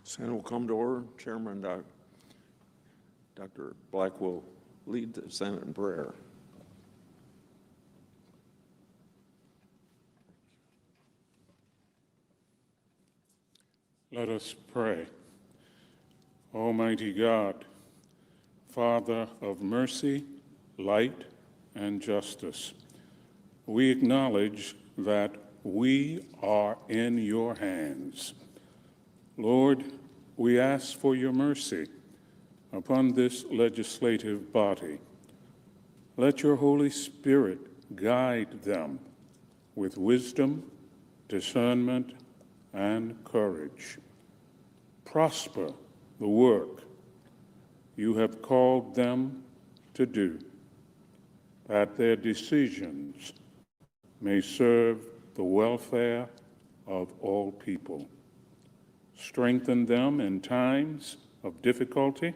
Senate will come to order. Chairman Dr. Black will lead the Senate in prayer. Let us pray. Almighty God, Father of mercy, light, and justice, we acknowledge that we are in your hands. Lord, we ask for your mercy upon this legislative body. Let your Holy Spirit guide them with wisdom, discernment, and courage. Prosper the work you have called them to do, that their decisions may serve the welfare of all people. Strengthen them in times of difficulty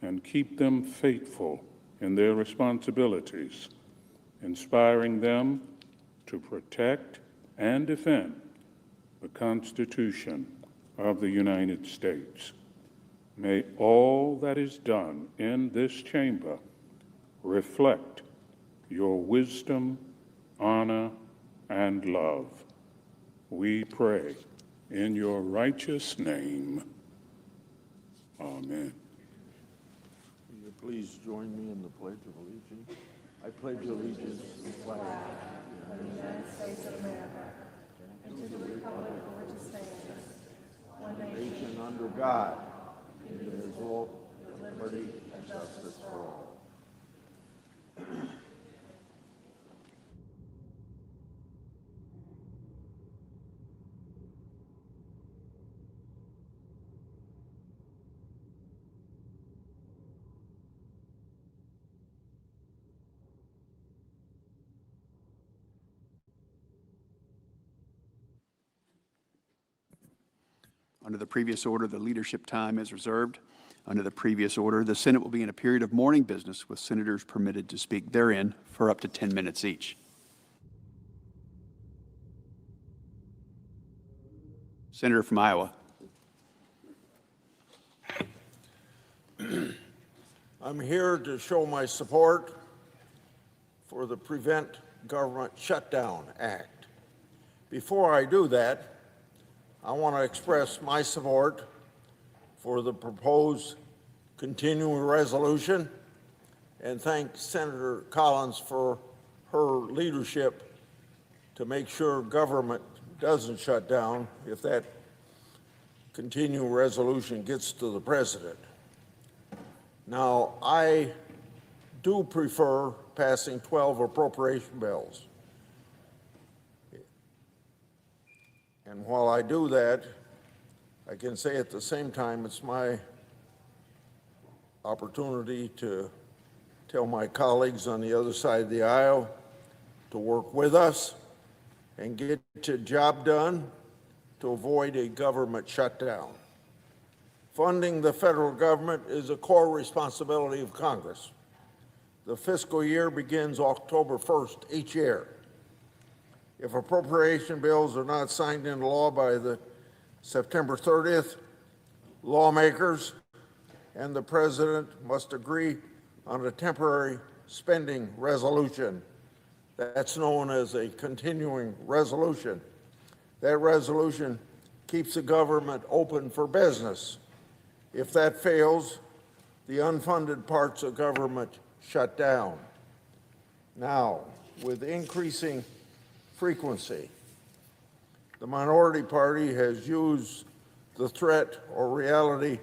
and keep them faithful in their responsibilities, inspiring them to protect and defend the Constitution of the United States. May all that is done in this chamber reflect your wisdom, honor, and love. We pray in your righteous name. Amen. Will you please join me in the Pledge of Allegiance? I pledge allegiance to the flag of the United States of America and to the republic for which it stands, one nation under God, indivisible, with liberty and justice for all. Under the previous order, the leadership time is reserved. Under the previous order, the Senate will be in a period of morning business with senators permitted to speak therein for up to 10 minutes each. Senator from Iowa. I'm here to show my support for the Prevent Government Shutdown Act. Before I do that, I want to express my support for the proposed continuing resolution and thank Senator Collins for her leadership to make sure government doesn't shut down if that continuing resolution gets to the president. Now, I do prefer passing 12 appropriation bills. And while I do that, I can say at the same time it's my opportunity to tell my colleagues on the other side of the aisle to work with us and get the job done to avoid a government shutdown. Funding the federal government is a core responsibility of Congress. The fiscal year begins October 1st each year. If appropriation bills are not signed into law by the September 30th, lawmakers and the president must agree on a temporary spending resolution. That's known as a continuing resolution. That resolution keeps the government open for business. If that fails, the unfunded parts of government shut down. Now, with increasing frequency, the minority party has used the threat or reality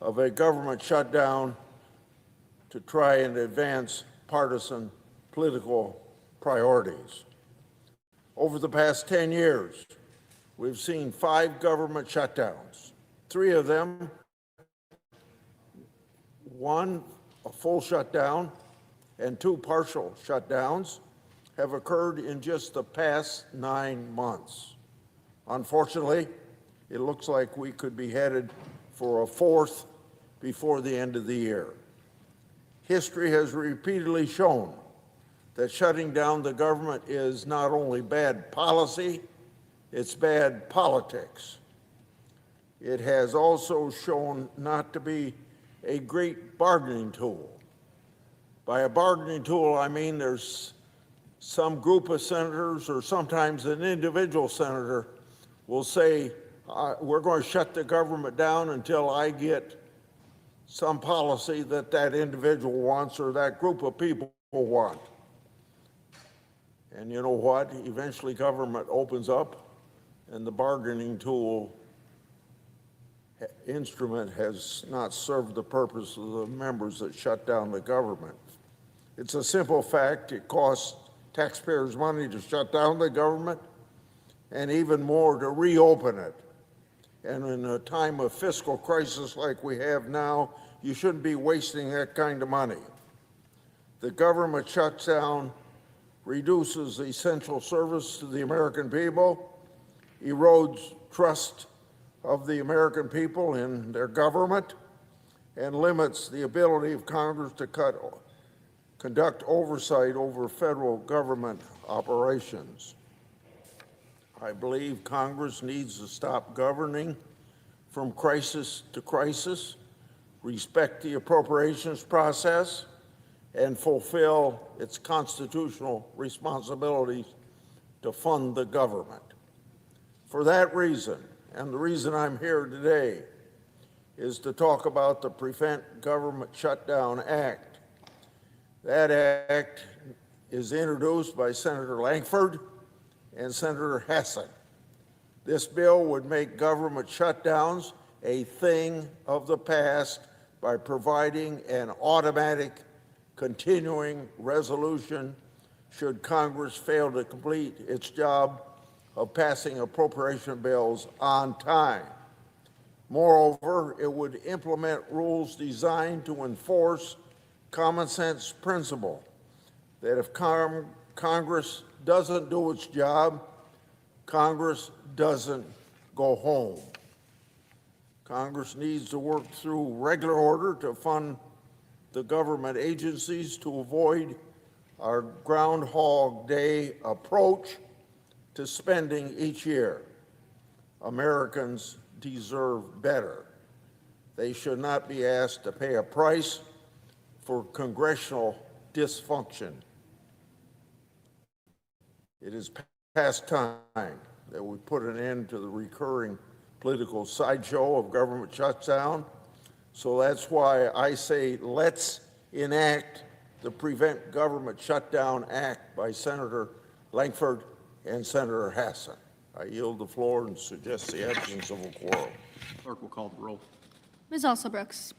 of a government shutdown to try and advance partisan political priorities. Over the past 10 years, we've seen 5 government shutdowns. 3 of them, one a full shutdown and 2 partial shutdowns, have occurred in just the past 9 months. Unfortunately, it looks like we could be headed for a 4th before the end of the year. History has repeatedly shown that shutting down the government is not only bad policy, it's bad politics. It has also shown not to be a great bargaining tool. By a bargaining tool, I mean there's some group of senators or sometimes an individual senator will say, we're going to shut the government down until I get some policy that that individual wants or that group of people want. And you know what? Eventually government opens up and the bargaining tool instrument has not served the purpose of the members that shut down the government. It's a simple fact. It costs taxpayers money to shut down the government and even more to reopen it. And in a time of fiscal crisis like we have now, you shouldn't be wasting that kind of money. The government shutdown reduces essential service to the American people, erodes trust of the American people in their government, and limits the ability of Congress to conduct oversight over federal government operations. I believe Congress needs to stop governing from crisis to crisis, respect the appropriations process, and fulfill its constitutional responsibilities to fund the government. For that reason, and the reason I'm here today, is to talk about the Prevent Government Shutdown Act. That act is introduced by Senator Lankford and Senator Hassan. This bill would make government shutdowns a thing of the past by providing an automatic continuing resolution should Congress fail to complete its job of passing appropriation bills on time. Moreover, it would implement rules designed to enforce common sense principle that if Congress doesn't do its job, Congress doesn't go home. Congress needs to work through regular order to fund the government agencies to avoid our Groundhog Day approach to spending each year. Americans deserve better. They should not be asked to pay a price for congressional dysfunction. It is past time that we put an end to the recurring political sideshow of government shutdown. So that's why I say let's enact the Prevent Government Shutdown Act by Senator Lankford and Senator Hassan. I yield the floor and suggest the absence of a quorum. Clerk will call the roll. Ms. Alsobrooks.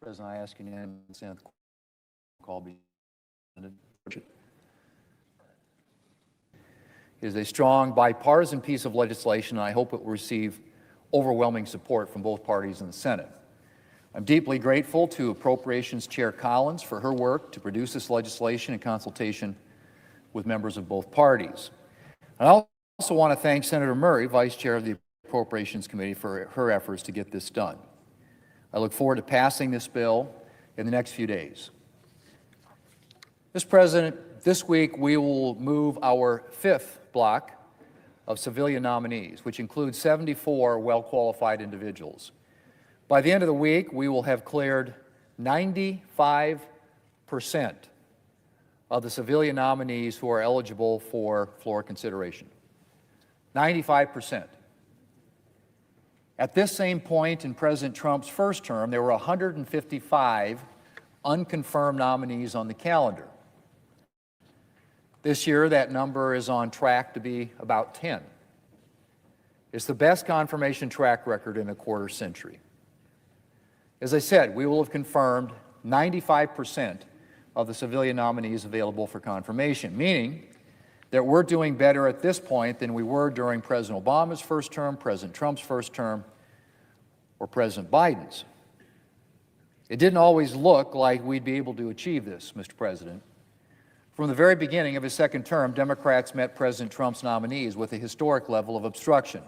President, I ask unanimous consent the call be ended. It is a strong bipartisan piece of legislation, and I hope it will receive overwhelming support from both parties in the Senate. I'm deeply grateful to Appropriations Chair Collins for her work to produce this legislation in consultation with members of both parties. And I also want to thank Senator Murray, Vice Chair of the Appropriations Committee, for her efforts to get this done. I look forward to passing this bill in the next few days. Mr. President, this week we will move our fifth block of civilian nominees, which includes 74 well-qualified individuals. By the end of the week, we will have cleared 95% of the civilian nominees who are eligible for floor consideration. 95%. At this same point in President Trump's first term, there were 155 unconfirmed nominees on the calendar. This year, that number is on track to be about 10. It's the best confirmation track record in a quarter century. As I said, we will have confirmed 95% of the civilian nominees available for confirmation, meaning that we're doing better at this point than we were during President Obama's first term, President Trump's first term, or President Biden's. It didn't always look like we'd be able to achieve this, Mr. President. From the very beginning of his second term, Democrats met President Trump's nominees with a historic level of obstruction.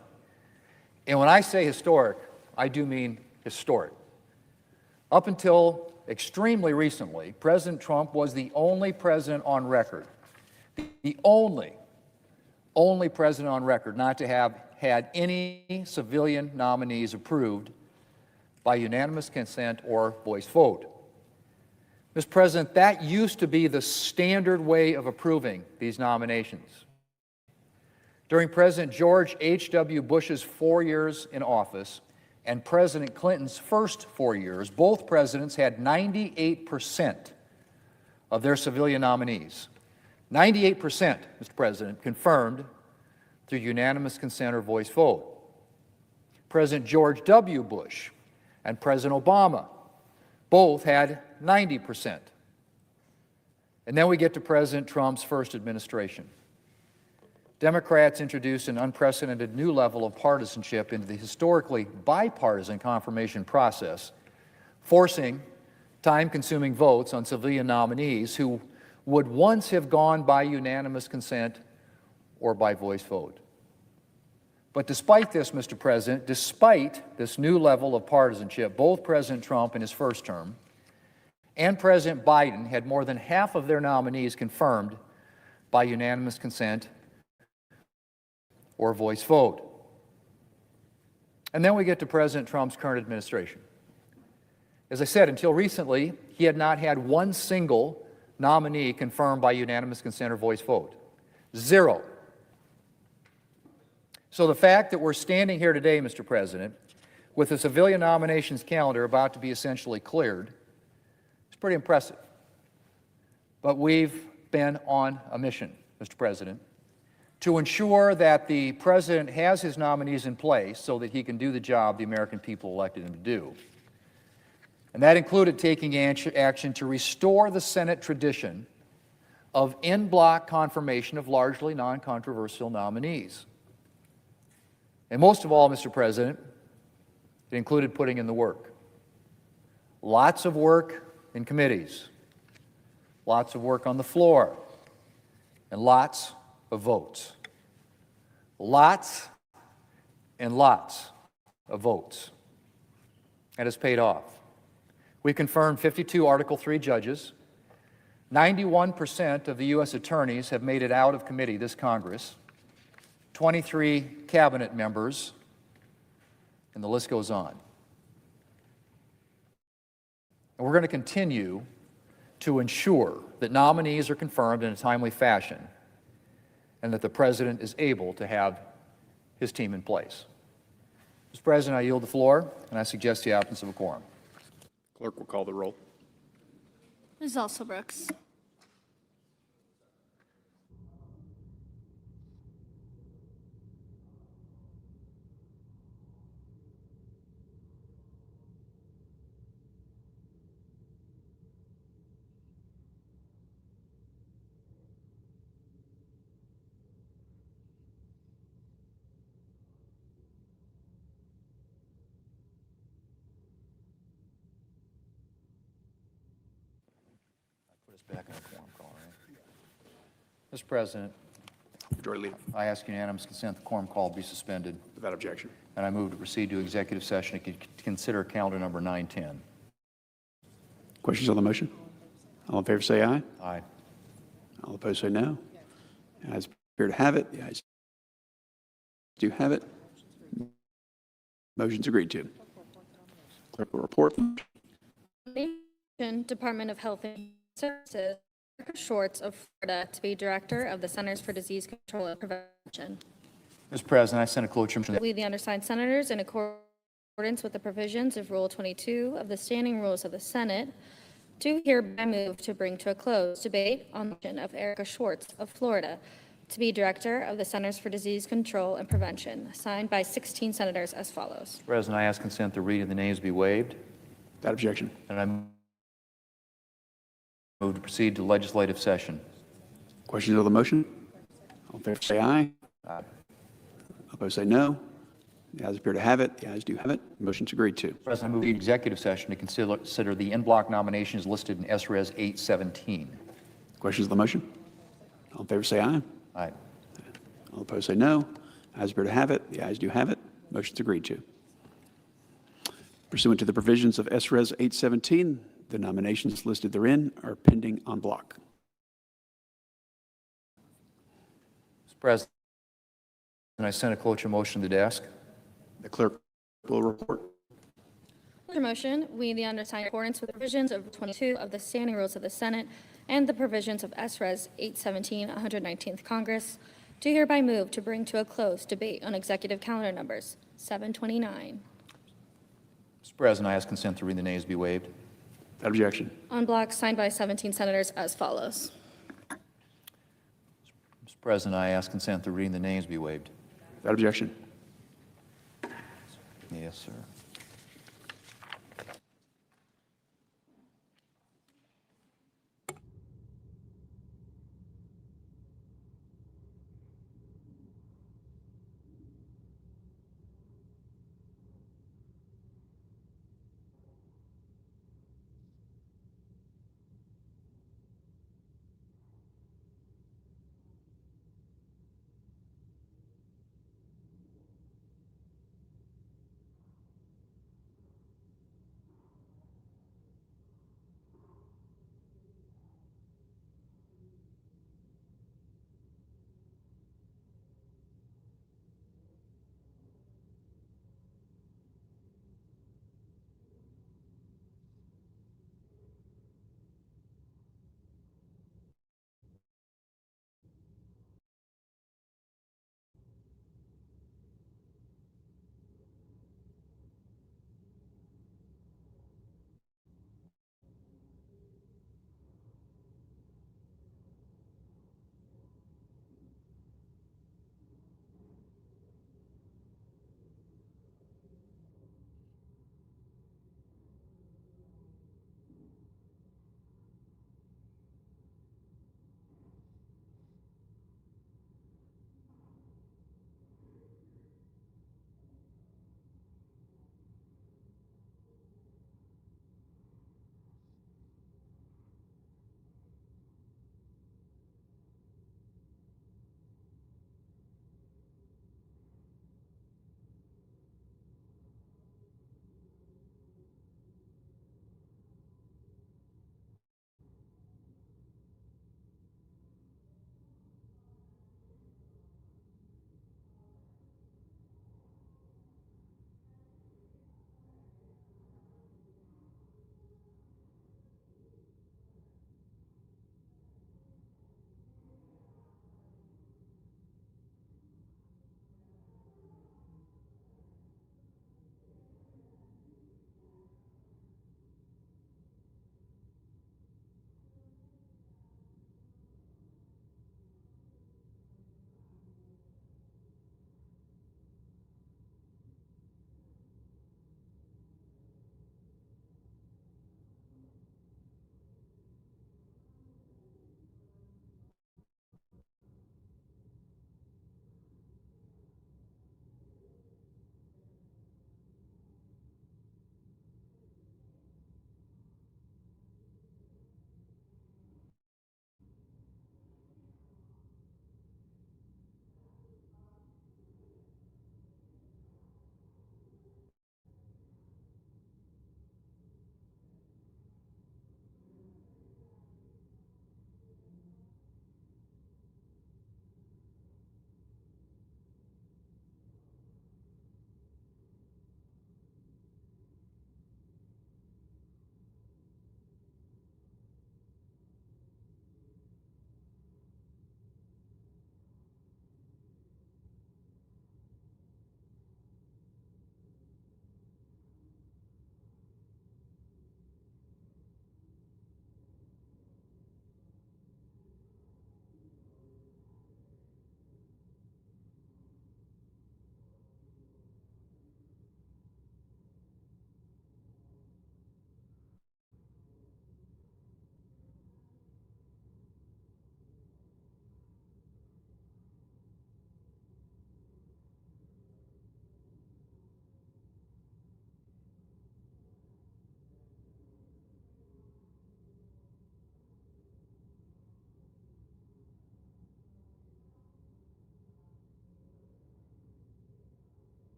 And when I say historic, I do mean historic. Up until extremely recently, President Trump was the only president on record, the only president on record not to have had any civilian nominees approved by unanimous consent or voice vote. Mr. President, that used to be the standard way of approving these nominations. During President George H.W. Bush's 4 years in office and President Clinton's first 4 years, both presidents had 98% of their civilian nominees. 98%, Mr. President, confirmed through unanimous consent or voice vote. President George W. Bush and President Obama both had 90%. And then we get to President Trump's first administration. Democrats introduced an unprecedented new level of partisanship into the historically bipartisan confirmation process, forcing time-consuming votes on civilian nominees who would once have gone by unanimous consent or by voice vote. But despite this, Mr. President, despite this new level of partisanship, both President Trump in his first term and President Biden had more than half of their nominees confirmed by unanimous consent or voice vote. And then we get to President Trump's current administration. As I said, until recently, he had not had one single nominee confirmed by unanimous consent or voice vote. Zero. So the fact that we're standing here today, Mr. President, with the civilian nominations calendar about to be essentially cleared, is pretty impressive. But we've been on a mission, Mr. President, to ensure that the President has his nominees in place so that he can do the job the American people elected him to do. And that included taking action to restore the Senate tradition of en bloc confirmation of largely non-controversial nominees. And most of all, Mr. President, it included putting in the work. Lots of work in committees, lots of work on the floor, and lots of votes. Lots and lots of votes. And it's paid off. We confirmed 52 Article III judges. 91% of the U.S. attorneys have made it out of committee this Congress. 23 cabinet members, and the list goes on. And we're going to continue to ensure that nominees are confirmed in a timely fashion and that the President is able to have his team in place. Mr. President, I yield the floor, and I suggest the absence of a quorum. Clerk will call the roll. Ms. Alsobrooks. Back in the quorum call, right? Mr. President, Majority Leader, I ask unanimous consent the quorum call be suspended, without objection. and I move to proceed to executive session to consider calendar number 910. Questions on the motion? All in favor say aye. Aye. All opposed say no. The ayes appear to have it. The ayes do have it. Motion's agreed to. Clerk will report. Department of Health and Services, Erica Schwartz of Florida to be Director of the Centers for Disease Control and Prevention. Mr. President, I send a cloture motion. We, the undersigned senators, in accordance with the provisions of Rule 22 of the Standing Rules of the Senate, do hereby move to bring to a close debate on the motion of Erica Schwartz of Florida to be Director of the Centers for Disease Control and Prevention, signed by 16 senators as follows. Mr. President, I ask consent the reading of the names be waived, Without objection. and I move to proceed to legislative session. Questions on the motion? All in favor say aye. Aye. Opposed say no. The ayes appear to have it. The ayes do have it. Motion's agreed to. Mr. President, I move to executive session to consider the en-bloc nominations listed in SRES 817. Questions on the motion? All in favor say aye. Aye. All opposed say no. Ayes appear to have it. The ayes do have it. Motion's agreed to. Pursuant to the provisions of SRES 817, the nominations listed therein are pending en bloc. Mr. President, I send a cloture motion to the desk. The clerk will report. Under motion, we, the undersigned, in accordance with the provisions of 22 of the Standing Rules of the Senate and the provisions of SRES 817, 119th Congress, do hereby move to bring to a close debate on executive calendar numbers 729. Mr. President, I ask consent to read the names be waived. Without objection. On block signed by 17 senators as follows. Mr. President, I ask consent to reading the names be waived. Without objection. Yes, sir.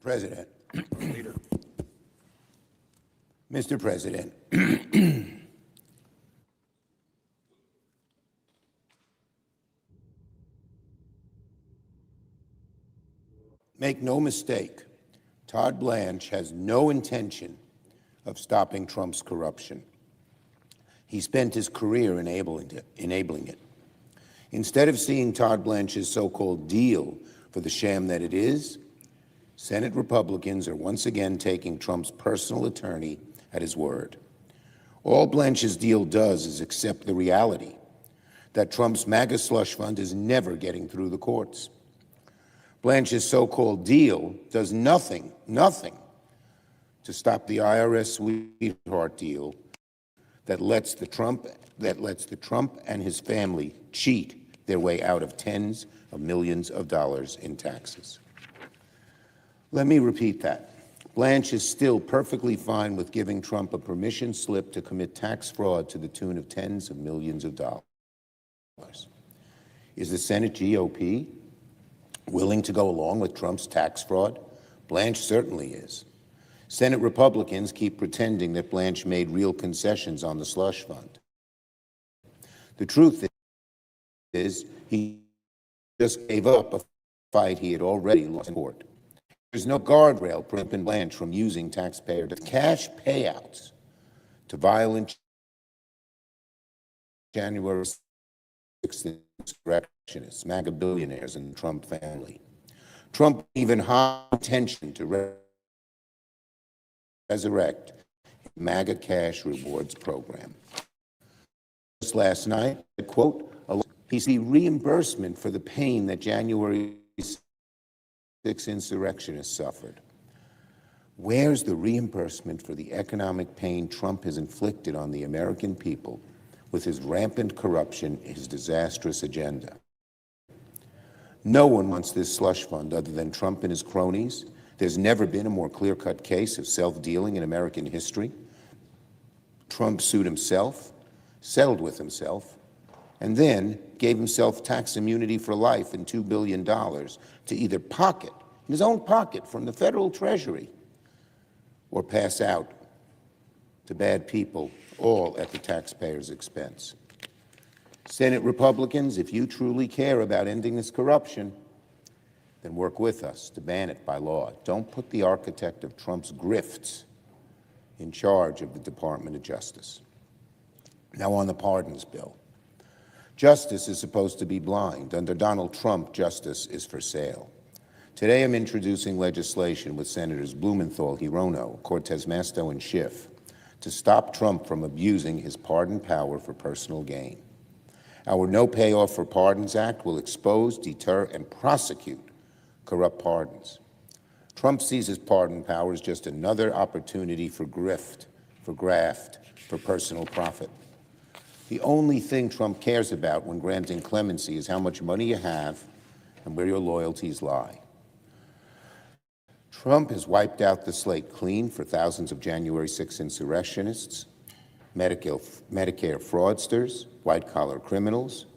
President. Mr. President, make no mistake, Todd Blanche has no intention of stopping Trump's corruption. He spent his career enabling it. Instead of seeing Todd Blanche's so-called deal for the sham that it is, Senate Republicans are once again taking Trump's personal attorney at his word. All Blanche's deal does is accept the reality that Trump's MAGA slush fund is never getting through the courts. Blanche's so-called deal does nothing to stop the IRS sweetheart deal that lets the Trump and his family cheat their way out of tens of millions of dollars in taxes. Let me repeat that. Blanche is still perfectly fine with giving Trump a permission slip to commit tax fraud to the tune of tens of millions of dollars. Is the Senate GOP willing to go along with Trump's tax fraud? Blanche certainly is. Senate Republicans keep pretending that Blanche made real concessions on the slush fund. The truth is, he just gave up a fight he had already lost in court. There's no guardrail preventing Blanche from using taxpayer cash payouts to violent January 6th insurrectionists, MAGA billionaires, and the Trump family. Trump even high intention to resurrect MAGA cash rewards program. Just last night, quote, PC reimbursement for the pain that January 6 insurrectionists suffered. Where's the reimbursement for the economic pain Trump has inflicted on the American people with his rampant corruption, his disastrous agenda? No one wants this slush fund other than Trump and his cronies. There's never been a more clear-cut case of self-dealing in American history. Trump sued himself, settled with himself, and then gave himself tax immunity for life and $2 billion to either pocket, in his own pocket from the federal treasury, or pass out to bad people, all at the taxpayer's expense. Senate Republicans, if you truly care about ending this corruption, then work with us to ban it by law. Don't put the architect of Trump's grifts in charge of the Department of Justice. Now on the pardons bill. Justice is supposed to be blind. Under Donald Trump, justice is for sale. Today I'm introducing legislation with Senators Blumenthal, Hirono, Cortez Masto, and Schiff to stop Trump from abusing his pardon power for personal gain. Our No Payoff for Pardons Act will expose, deter, and prosecute corrupt pardons. Trump sees his pardon power as just another opportunity for grift, for graft, for personal profit. The only thing Trump cares about when granting clemency is how much money you have and where your loyalties lie. Trump has wiped out the slate clean for thousands of January 6 insurrectionists, Medicare fraudsters, white-collar criminals,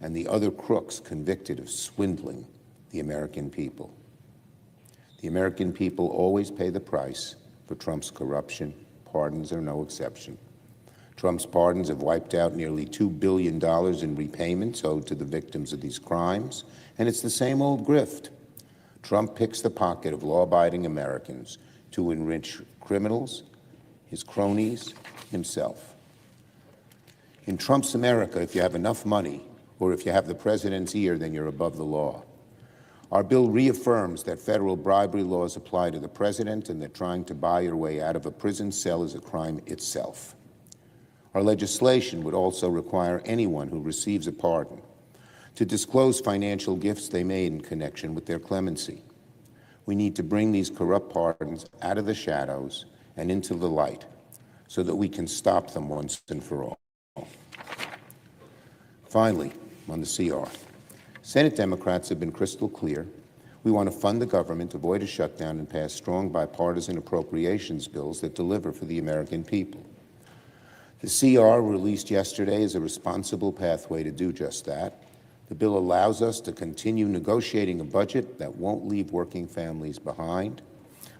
and the other crooks convicted of swindling the American people. The American people always pay the price for Trump's corruption. Pardons are no exception. Trump's pardons have wiped out nearly $2 billion in repayments owed to the victims of these crimes, and it's the same old grift. Trump picks the pocket of law-abiding Americans to enrich criminals, his cronies, himself. In Trump's America, if you have enough money, or if you have the president's ear, then you're above the law. Our bill reaffirms that federal bribery laws apply to the president and that trying to buy your way out of a prison cell is a crime itself. Our legislation would also require anyone who receives a pardon to disclose financial gifts they made in connection with their clemency. We need to bring these corrupt pardons out of the shadows and into the light so that we can stop them once and for all. Finally, on the CR, Senate Democrats have been crystal clear. We want to fund the government, avoid a shutdown, and pass strong bipartisan appropriations bills that deliver for the American people. The CR released yesterday is a responsible pathway to do just that. The bill allows us to continue negotiating a budget that won't leave working families behind.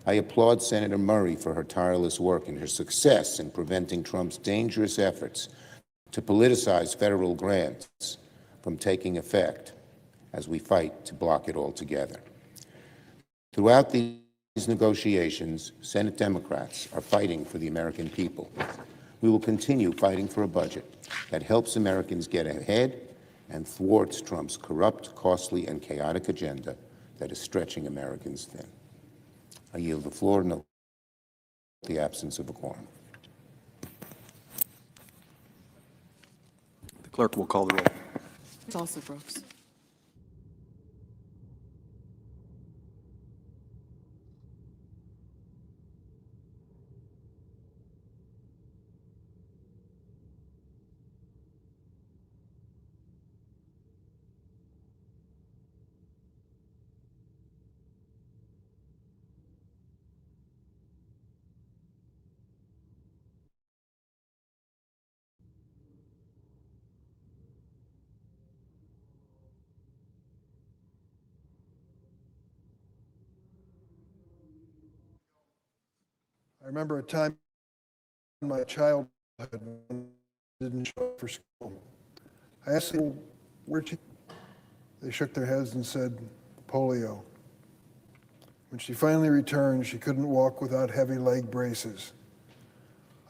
I applaud Senator Murray for her tireless work and her success in preventing Trump's dangerous efforts to politicize federal grants from taking effect as we fight to block it altogether. Throughout these negotiations, Senate Democrats are fighting for the American people. We will continue fighting for a budget that helps Americans get ahead and thwarts Trump's corrupt, costly, and chaotic agenda that is stretching Americans thin. I yield the floor in the absence of a quorum. The clerk will call the roll. It's also Brooks. I remember a time in my childhood when I didn't show up for school. I asked them, where'd you? They shook their heads and said, polio. When she finally returned, she couldn't walk without heavy leg braces.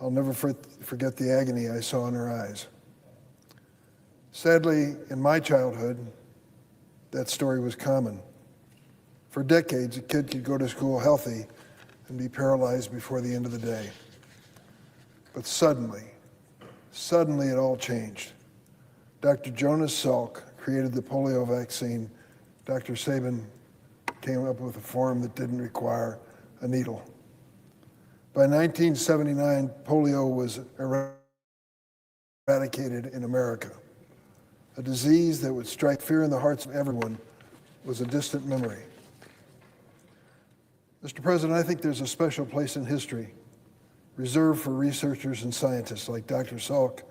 I'll never forget the agony I saw in her eyes. Sadly, in my childhood, that story was common. For decades, a kid could go to school healthy and be paralyzed before the end of the day. But suddenly it all changed. Dr. Jonas Salk created the polio vaccine. Dr. Sabin came up with a form that didn't require a needle. By 1979, polio was eradicated in America. A disease that would strike fear in the hearts of everyone was a distant memory. Mr. President, I think there's a special place in history reserved for researchers and scientists like Dr. Salk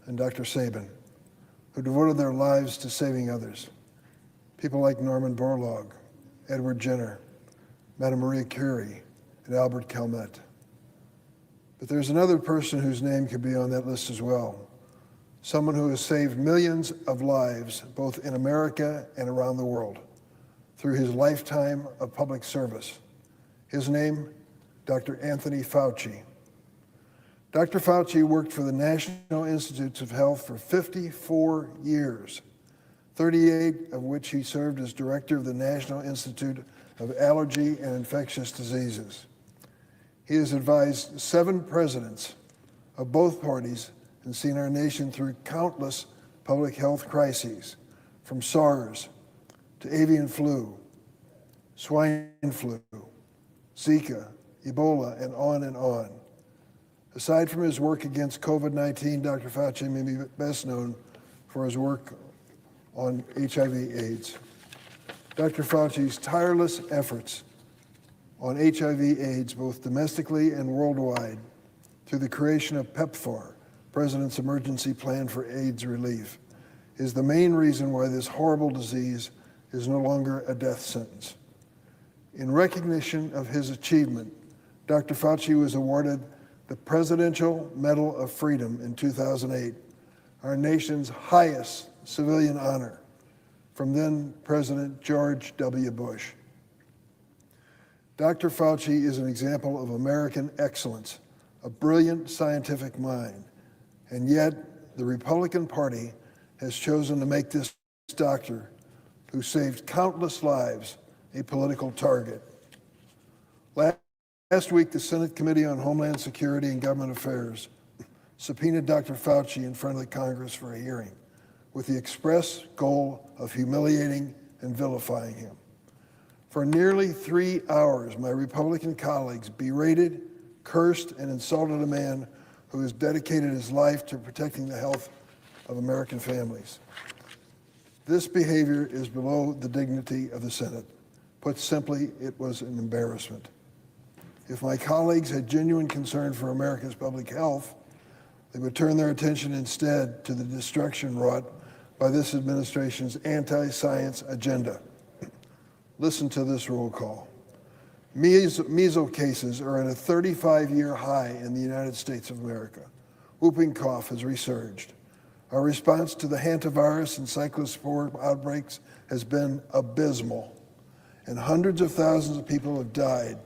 and Dr. Sabin, who devoted their lives to saving others. People like Norman Borlaug, Edward Jenner, Madame Marie Curie, and Albert Calmette. But there's another person whose name could be on that list as well. Someone who has saved millions of lives, both in America and around the world, through his lifetime of public service. His name, Dr. Anthony Fauci. Dr. Fauci worked for the National Institutes of Health for 54 years, 38 of which he served as director of the National Institute of Allergy and Infectious Diseases. He has advised 7 presidents of both parties and seen our nation through countless public health crises, from SARS to avian flu, swine flu, Zika, Ebola, and on and on. Aside from his work against COVID-19, Dr. Fauci may be best known for his work on HIV/AIDS. Dr. Fauci's tireless efforts on HIV/AIDS, both domestically and worldwide, through the creation of PEPFAR, President's Emergency Plan for AIDS Relief, is the main reason why this horrible disease is no longer a death sentence. In recognition of his achievement, Dr. Fauci was awarded the Presidential Medal of Freedom in 2008, our nation's highest civilian honor, from then President George W. Bush. Dr. Fauci is an example of American excellence, a brilliant scientific mind, and yet the Republican Party has chosen to make this doctor, who saved countless lives, a political target. Last week, the Senate Committee on Homeland Security and Government Affairs subpoenaed Dr. Fauci in front of the Congress for a hearing with the express goal of humiliating and vilifying him. For nearly 3 hours, my Republican colleagues berated, cursed, and insulted a man who has dedicated his life to protecting the health of American families. This behavior is below the dignity of the Senate. Put simply, it was an embarrassment. If my colleagues had genuine concern for America's public health, they would turn their attention instead to the destruction wrought by this administration's anti-science agenda. Listen to this roll call. Measles cases are at a 35-year high in the United States of America. Whooping cough has resurged. Our response to the hantavirus and cyclospore outbreaks has been abysmal, and hundreds of thousands of people have died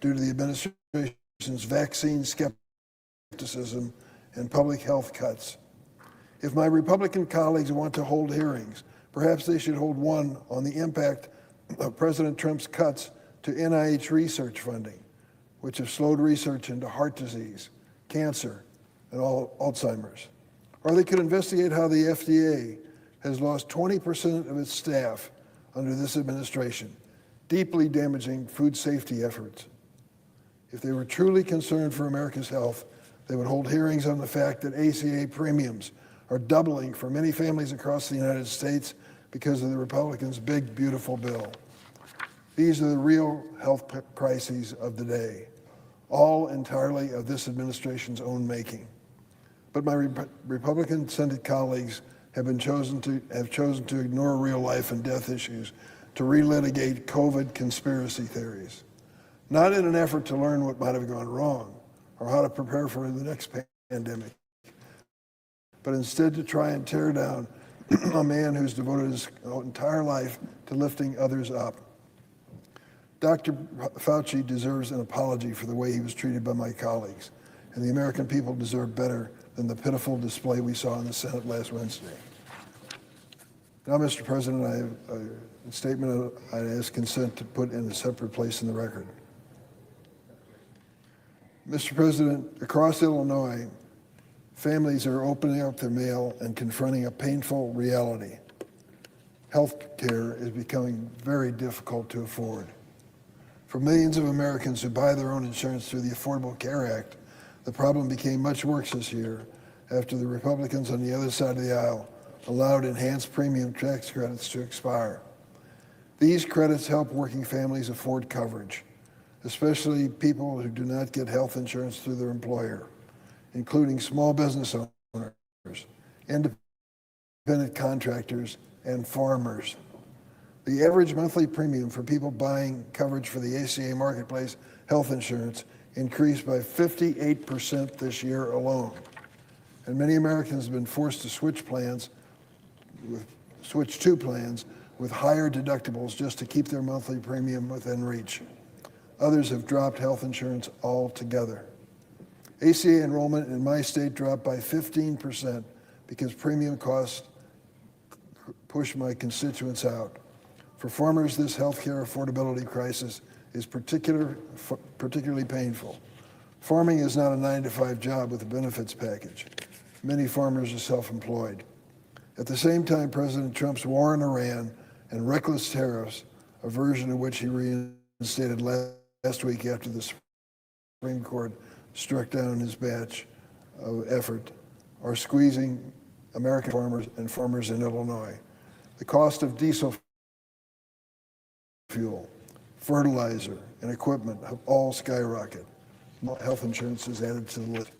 due to the administration's vaccine skepticism and public health cuts. If my Republican colleagues want to hold hearings, perhaps they should hold one on the impact of President Trump's cuts to NIH research funding, which have slowed research into heart disease, cancer, and Alzheimer's. Or they could investigate how the FDA has lost 20% of its staff under this administration, deeply damaging food safety efforts. If they were truly concerned for America's health, they would hold hearings on the fact that ACA premiums are doubling for many families across the United States because of the Republicans' big, beautiful bill. These are the real health crises of the day, all entirely of this administration's own making. But my Republican Senate colleagues have chosen to ignore real life and death issues to relitigate COVID conspiracy theories, not in an effort to learn what might have gone wrong or how to prepare for the next pandemic, but instead to try and tear down a man who's devoted his entire life to lifting others up. Dr. Fauci deserves an apology for the way he was treated by my colleagues, and the American people deserve better than the pitiful display we saw in the Senate last Wednesday. Now, Mr. President, I have a statement I ask consent to put in a separate place in the record. Mr. President, across Illinois, families are opening up their mail and confronting a painful reality. Health care is becoming very difficult to afford. For millions of Americans who buy their own insurance through the Affordable Care Act, the problem became much worse this year after the Republicans on the other side of the aisle allowed enhanced premium tax credits to expire. These credits help working families afford coverage, especially people who do not get health insurance through their employer, including small business owners, independent contractors, and farmers. The average monthly premium for people buying coverage for the ACA Marketplace health insurance increased by 58% this year alone. And many Americans have been forced to switch to plans with higher deductibles just to keep their monthly premium within reach. Others have dropped health insurance altogether. ACA enrollment in my state dropped by 15% because premium costs pushed my constituents out. For farmers, this healthcare affordability crisis is particularly painful. Farming is not a 9-to-5 job with a benefits package. Many farmers are self-employed. At the same time, President Trump's war in Iran and reckless tariffs, a version of which he reinstated last week after the Supreme Court struck down his batch of effort, are squeezing American farmers and farmers in Illinois. The cost of diesel fuel, fertilizer, and equipment have all skyrocketed. Health insurance is added to the list.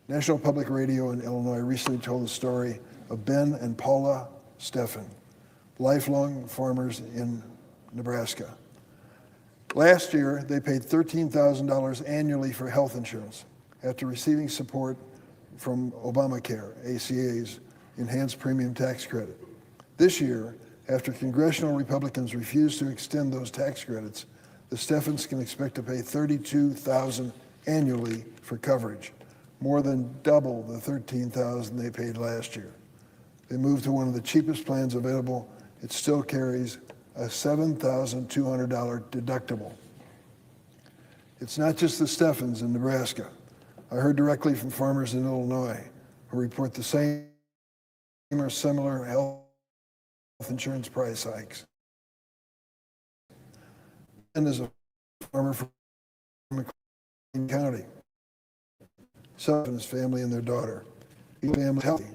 National Public Radio in Illinois recently told the story of Ben and Paula Steffen, lifelong farmers in Nebraska. Last year, they paid $13,000 annually for health insurance after receiving support from Obamacare, ACA's enhanced premium tax credit. This year, after congressional Republicans refused to extend those tax credits, the Steffens can expect to pay $32,000 annually for coverage, more than double the $13,000 they paid last year. They moved to one of the cheapest plans available. It still carries a $7,200 deductible. It's not just the Steffens in Nebraska. I heard directly from farmers in Illinois who report the same or similar health insurance price hikes. And as a farmer from McLean County, himself and his family and their daughter. Each family is healthy,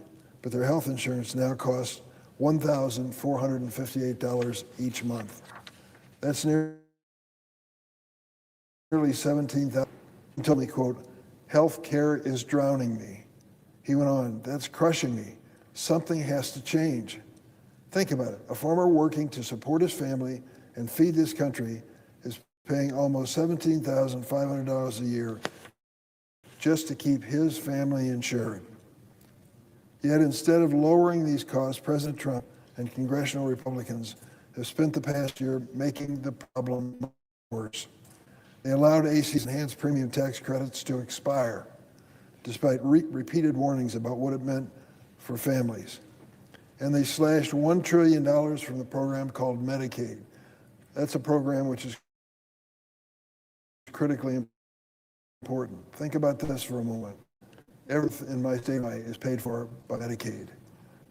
but their health insurance now costs $1,458 each month. That's nearly $17,000. He told me, quote, "Health care is drowning me." He went on, "That's crushing me. Something has to change." Think about it. A farmer working to support his family and feed this country is paying almost $17,500 a year just to keep his family insured. Yet instead of lowering these costs, President Trump and congressional Republicans have spent the past year making the problem worse. They allowed AC's enhanced premium tax credits to expire, despite repeated warnings about what it meant for families. And they slashed $1 trillion from the program called Medicaid. That's a program which is critically important. Think about this for a moment. Everything in my state is paid for by Medicaid.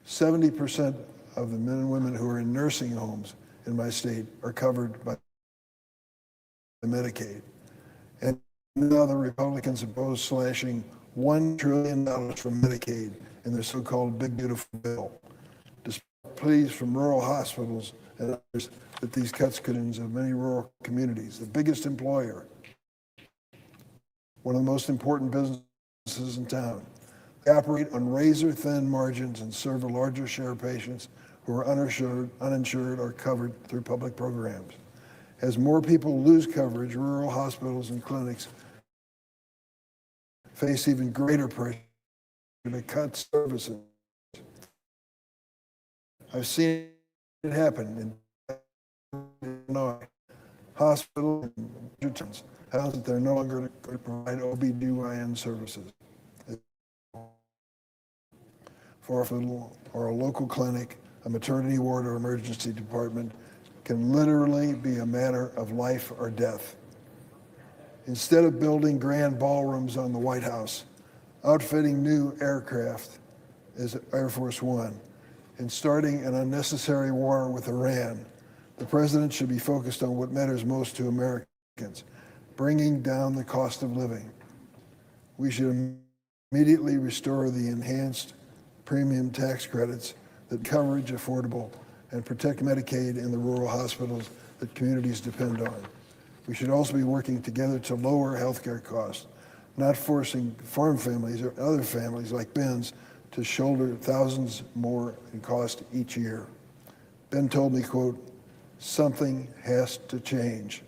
70% of the men and women who are in nursing homes in my state are covered by Medicaid. And now the Republicans oppose slashing $1 trillion from Medicaid in their so-called Big Beautiful Bill, despite pleas from rural hospitals and others that these cuts could end of many rural communities. The biggest employer, one of the most important businesses in town. They operate on razor-thin margins and serve a larger share of patients who are uninsured or covered through public programs. As more people lose coverage, rural hospitals and clinics face even greater pressure to cut services. I've seen it happen in Illinois. Hospitals and houses that they're no longer going to provide OB/GYN services. For a hospital or a local clinic, a maternity ward or emergency department can literally be a matter of life or death. Instead of building grand ballrooms on the White House, outfitting new aircraft as Air Force One, and starting an unnecessary war with Iran, the president should be focused on what matters most to Americans, bringing down the cost of living. We should immediately restore the enhanced premium tax credits that coverage affordable and protect Medicaid in the rural hospitals that communities depend on. We should also be working together to lower healthcare costs, not forcing farm families or other families like Ben's to shoulder thousands more in cost each year. Ben told me, quote, "Something has to change."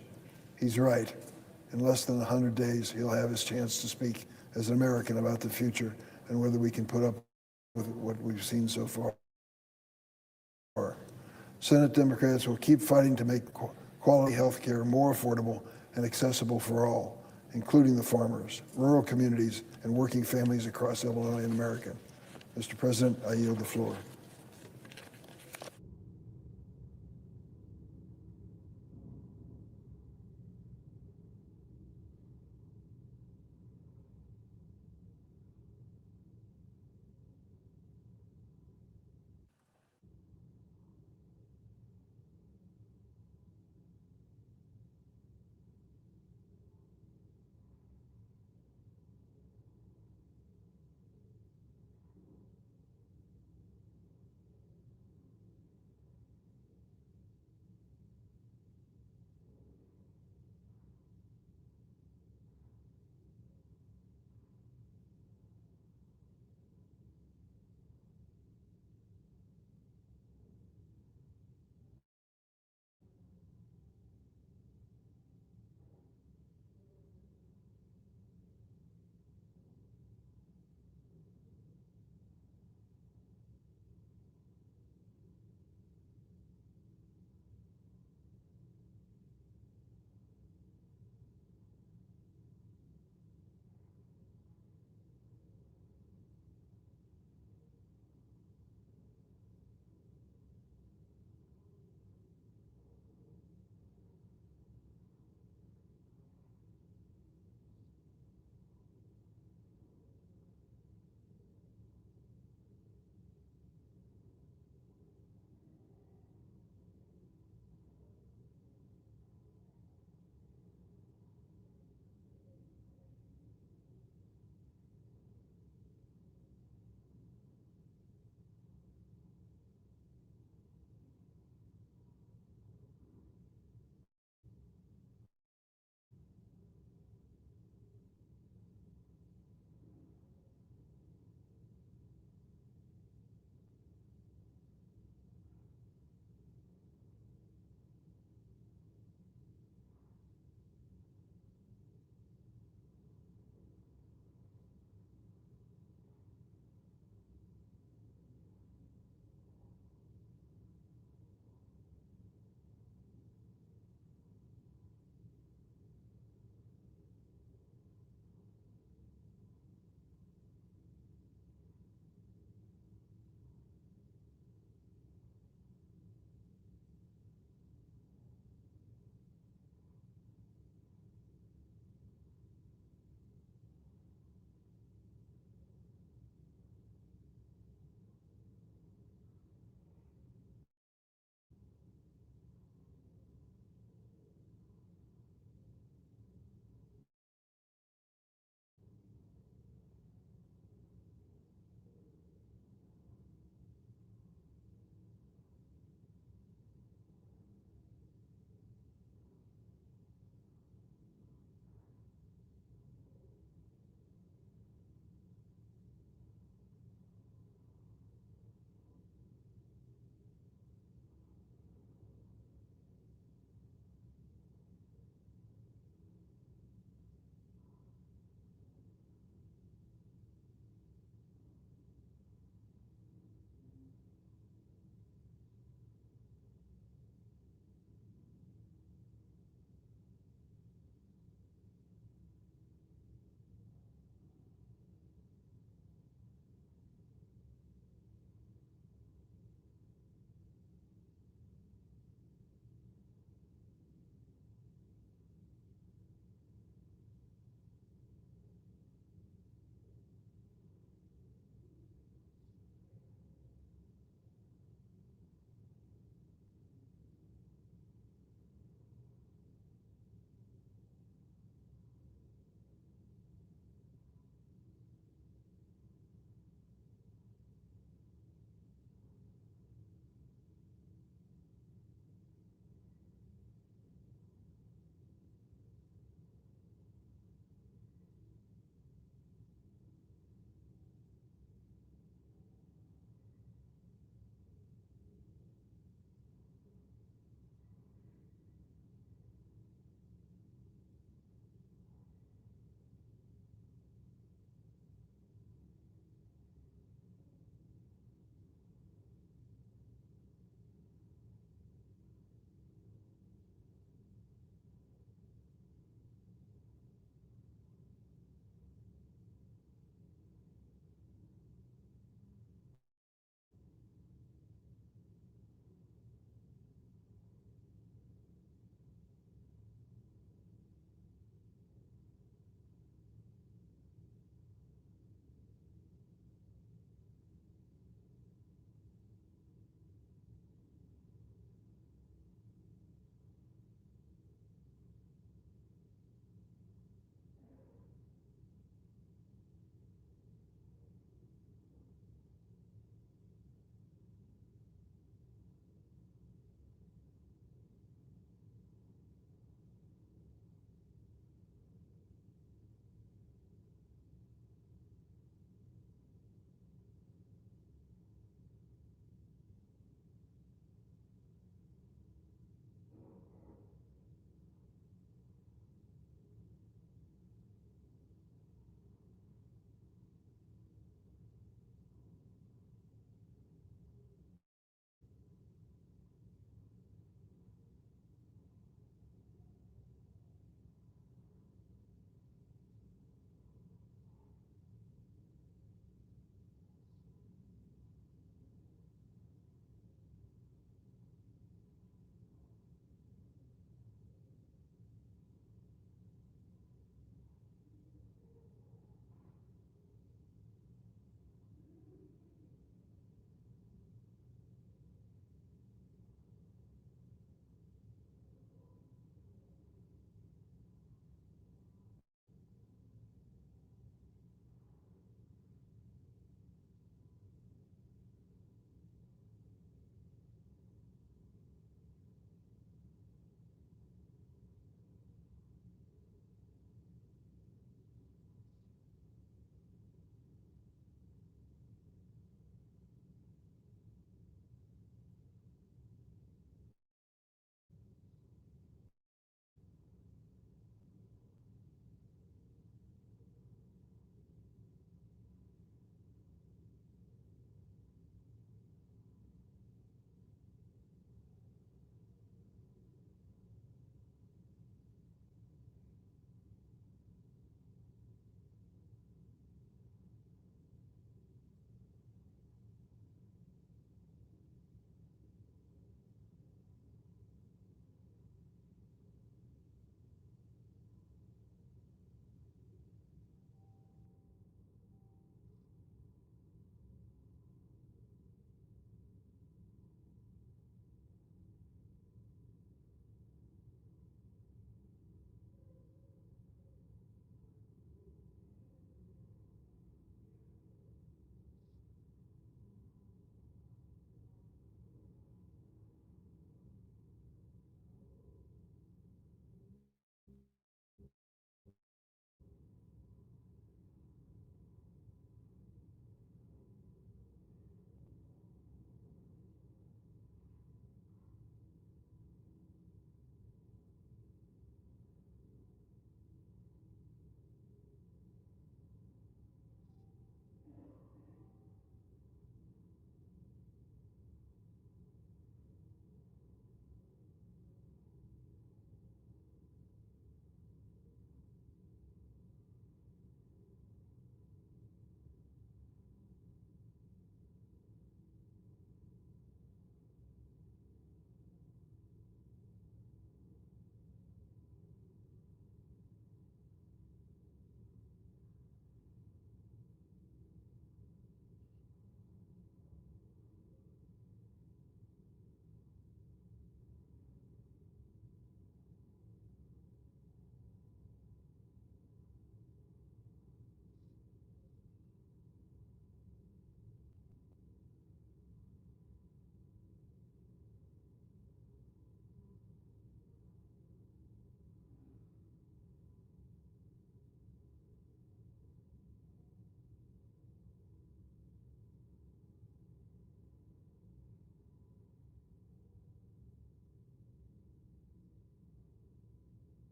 He's right. In less than 100 days, he'll have his chance to speak as an American about the future and whether we can put up with what we've seen so far. Senate Democrats will keep fighting to make quality health care more affordable and accessible for all, including the farmers, rural communities, and working families across Illinois and America. Mr. President, I yield the floor.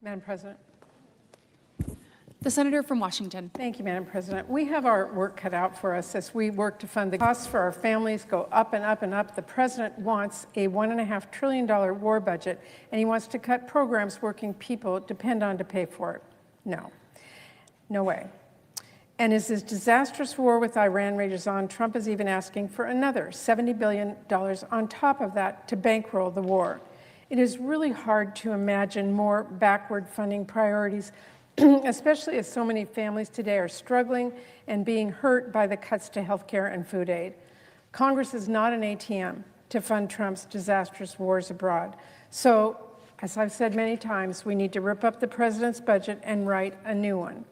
Madam President. The senator from Washington. Thank you, Madam President. We have our work cut out for us as we work to fund the costs for our families go up and up and up. The president wants a $1.5 trillion war budget, and he wants to cut programs working people depend on to pay for it. No, no way. And as this disastrous war with Iran rages on, Trump is even asking for another $70 billion on top of that to bankroll the war. It is really hard to imagine more backward funding priorities, especially as so many families today are struggling and being hurt by the cuts to health care and food aid. Congress is not an ATM to fund Trump's disastrous wars abroad. So, as I've said many times, we need to rip up the president's budget and write a new one.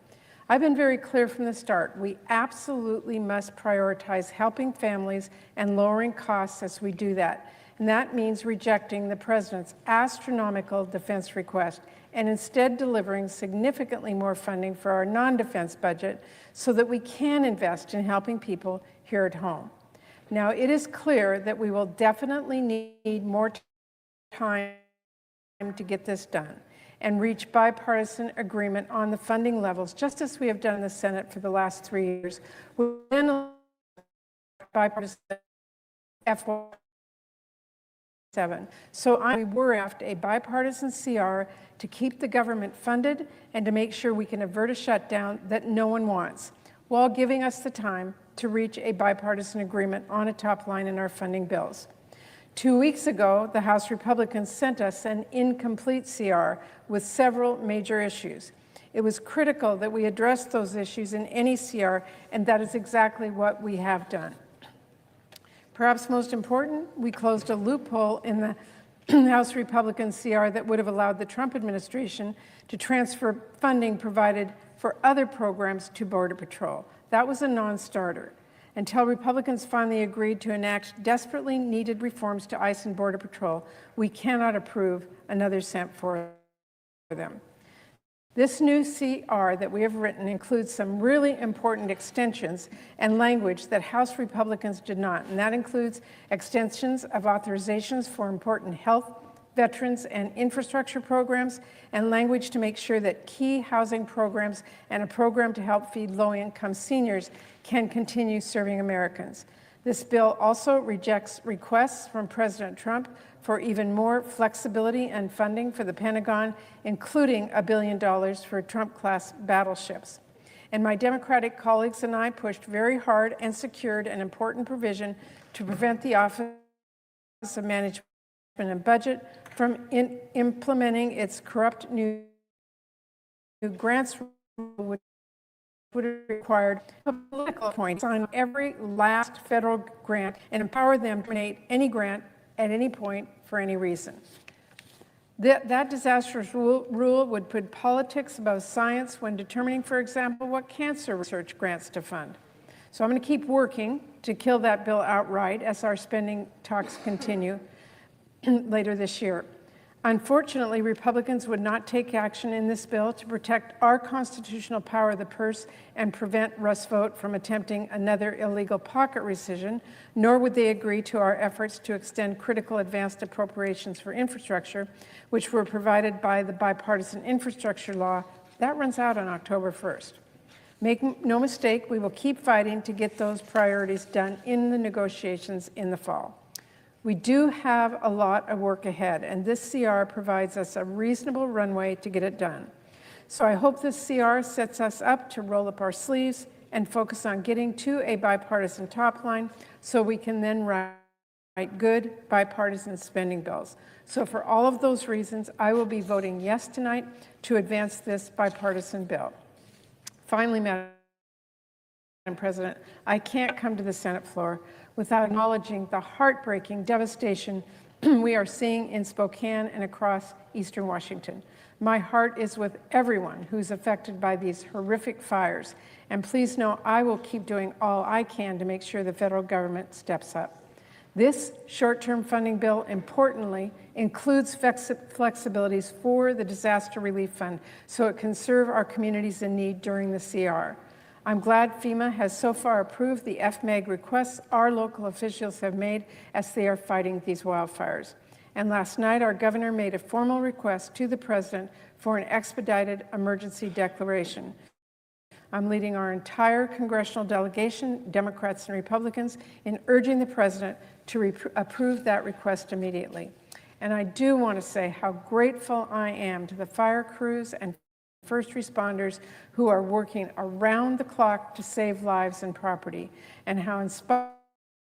I've been very clear from the start. We absolutely must prioritize helping families and lowering costs as we do that. And that means rejecting the president's astronomical defense request and instead delivering significantly more funding for our non-defense budget so that we can invest in helping people here at home. Now, it is clear that we will definitely need more time to get this done and reach bipartisan agreement on the funding levels, just as we have done in the Senate for the last 3 years. We'll then bipartisan FY7. So we were after a bipartisan CR to keep the government funded and to make sure we can avert a shutdown that no one wants, while giving us the time to reach a bipartisan agreement on a top line in our funding bills. 2 weeks ago, the House Republicans sent us an incomplete CR with several major issues. It was critical that we address those issues in any CR, and that is exactly what we have done. Perhaps most important, we closed a loophole in the House Republican CR that would have allowed the Trump administration to transfer funding provided for other programs to Border Patrol. That was a non-starter. Until Republicans finally agreed to enact desperately needed reforms to ICE and Border Patrol, we cannot approve another cent for them. This new CR that we have written includes some really important extensions and language that House Republicans did not, and that includes extensions of authorizations for important health, veterans, and infrastructure programs, and language to make sure that key housing programs and a program to help feed low-income seniors can continue serving Americans. This bill also rejects requests from President Trump for even more flexibility and funding for the Pentagon, including $1 billion for Trump-class battleships. And my Democratic colleagues and I pushed very hard and secured an important provision to prevent the Office of Management and Budget from implementing its corrupt new grants rule, which would have required political appointees on every last federal grant and empower them to terminate any grant at any point for any reason. That disastrous rule would put politics above science when determining, for example, what cancer research grants to fund. So I'm going to keep working to kill that bill outright as our spending talks continue later this year. Unfortunately, Republicans would not take action in this bill to protect our constitutional power of the purse and prevent Russ Vought from attempting another illegal pocket rescission, nor would they agree to our efforts to extend critical advanced appropriations for infrastructure, which were provided by the bipartisan infrastructure law. That runs out on October 1st. Make no mistake, we will keep fighting to get those priorities done in the negotiations in the fall. We do have a lot of work ahead, and this CR provides us a reasonable runway to get it done. So I hope this CR sets us up to roll up our sleeves and focus on getting to a bipartisan top line so we can then write good bipartisan spending bills. So for all of those reasons, I will be voting yes tonight to advance this bipartisan bill. Finally, Madam President, I can't come to the Senate floor without acknowledging the heartbreaking devastation we are seeing in Spokane and across eastern Washington. My heart is with everyone who's affected by these horrific fires, and please know I will keep doing all I can to make sure the federal government steps up. This short-term funding bill, importantly, includes flexibilities for the Disaster Relief Fund so it can serve our communities in need during the CR. I'm glad FEMA has so far approved the FMAG requests our local officials have made as they are fighting these wildfires. And last night, our governor made a formal request to the president for an expedited emergency declaration. I'm leading our entire congressional delegation, Democrats and Republicans, in urging the president to approve that request immediately. And I do want to say how grateful I am to the fire crews and first responders who are working around the clock to save lives and property, and how inspired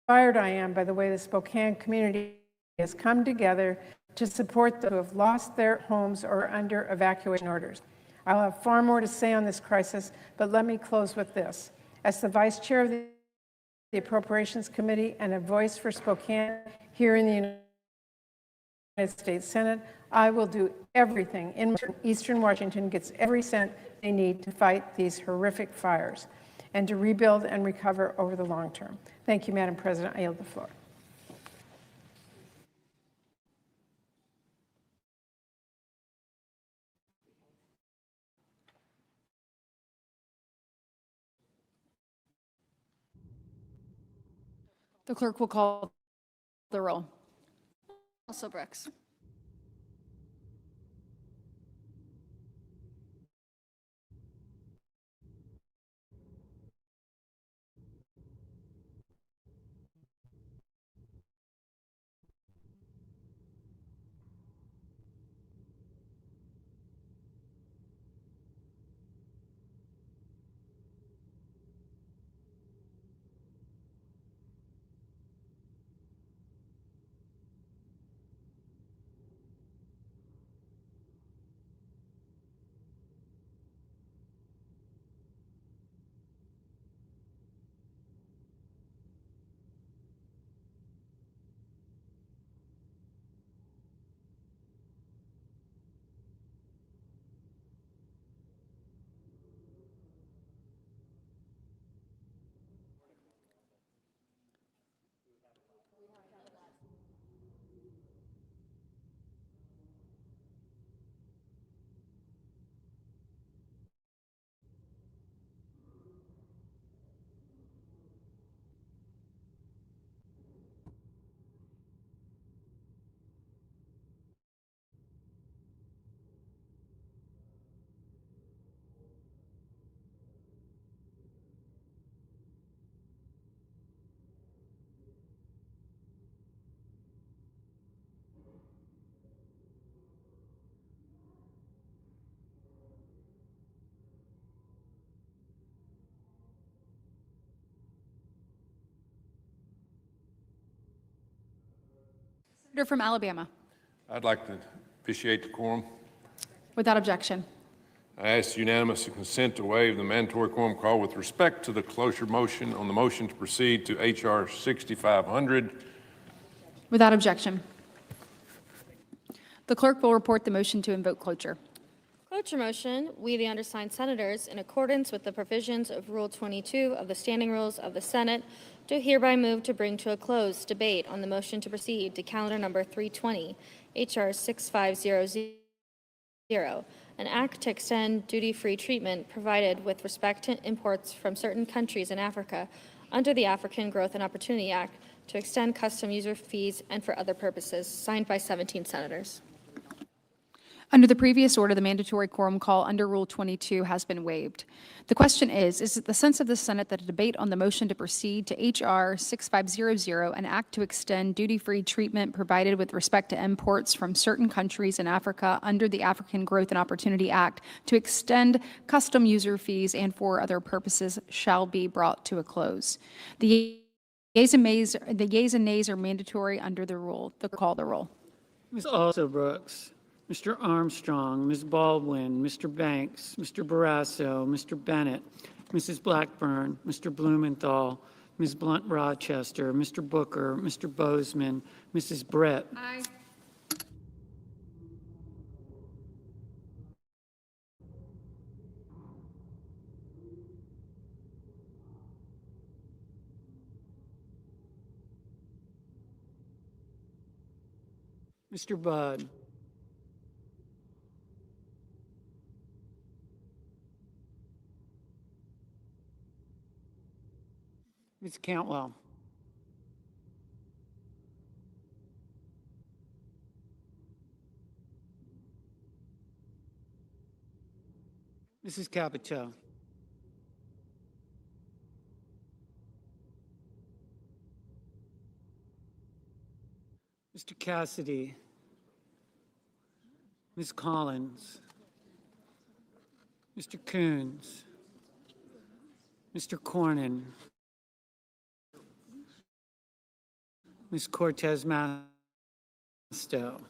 I am by the way the Spokane community has come together to support those who have lost their homes or are under evacuation orders. I'll have far more to say on this crisis, but let me close with this. As the Vice Chair of the Appropriations Committee and a voice for Spokane here in the United States Senate, I will do everything in Eastern Washington gets every cent they need to fight these horrific fires and to rebuild and recover over the long term. Thank you, Madam President. I yield the floor. The clerk will call the roll. Also Brooks. Senator from Alabama. I'd like to officiate the quorum. Without objection. I ask unanimous consent to waive the mandatory quorum call with respect to the cloture motion on the motion to proceed to H.R. 6500. Without objection. The clerk will report the motion to invoke cloture. Cloture motion, we, the undersigned senators, in accordance with the provisions of Rule 22 of the Standing Rules of the Senate, do hereby move to bring to a close debate on the motion to proceed to calendar number 320, H.R. 6500, an act to extend duty-free treatment provided with respect to imports from certain countries in Africa under the African Growth and Opportunity Act to extend custom user fees and for other purposes, signed by 17 senators. Under the previous order, the mandatory quorum call under Rule 22 has been waived. The question is it the sense of the Senate that a debate on the motion to proceed to H.R. 6500, an act to extend duty-free treatment provided with respect to imports from certain countries in Africa under the African Growth and Opportunity Act to extend custom user fees and for other purposes shall be brought to a close? The yeas and nays are mandatory under the rule. Call the roll. Ms. Also Brooks, Mr. Armstrong, Ms. Baldwin, Mr. Banks, Mr. Barrasso, Mr. Bennett, Mrs. Blackburn, Mr. Blumenthal, Ms. Blunt Rochester, Mr. Booker, Mr. Bozeman, Mrs. Brett. Aye. Mr. Budd. Ms. Cantwell. Mrs. Capito. Mr. Cassidy. Ms. Collins. Mr. Coons. Mr. Cornyn. Ms. Cortez Masto.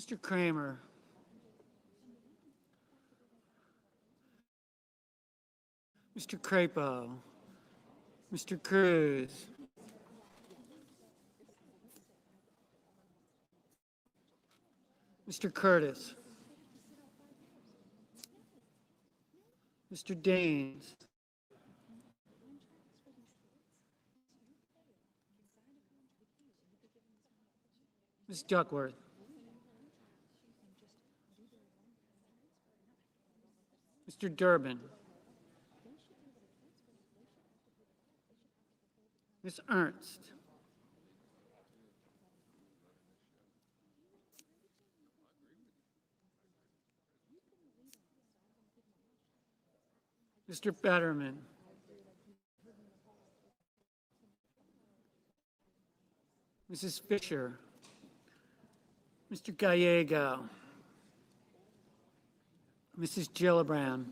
Mr. Kramer. Mr. Crapo. Mr. Cruz. Mr. Curtis. Mr. Daines. Ms. Duckworth. Mr. Durbin. Ms. Ernst. Mr. Betterman. Mrs. Fisher. Mr. Gallego. Mrs. Gillibrand.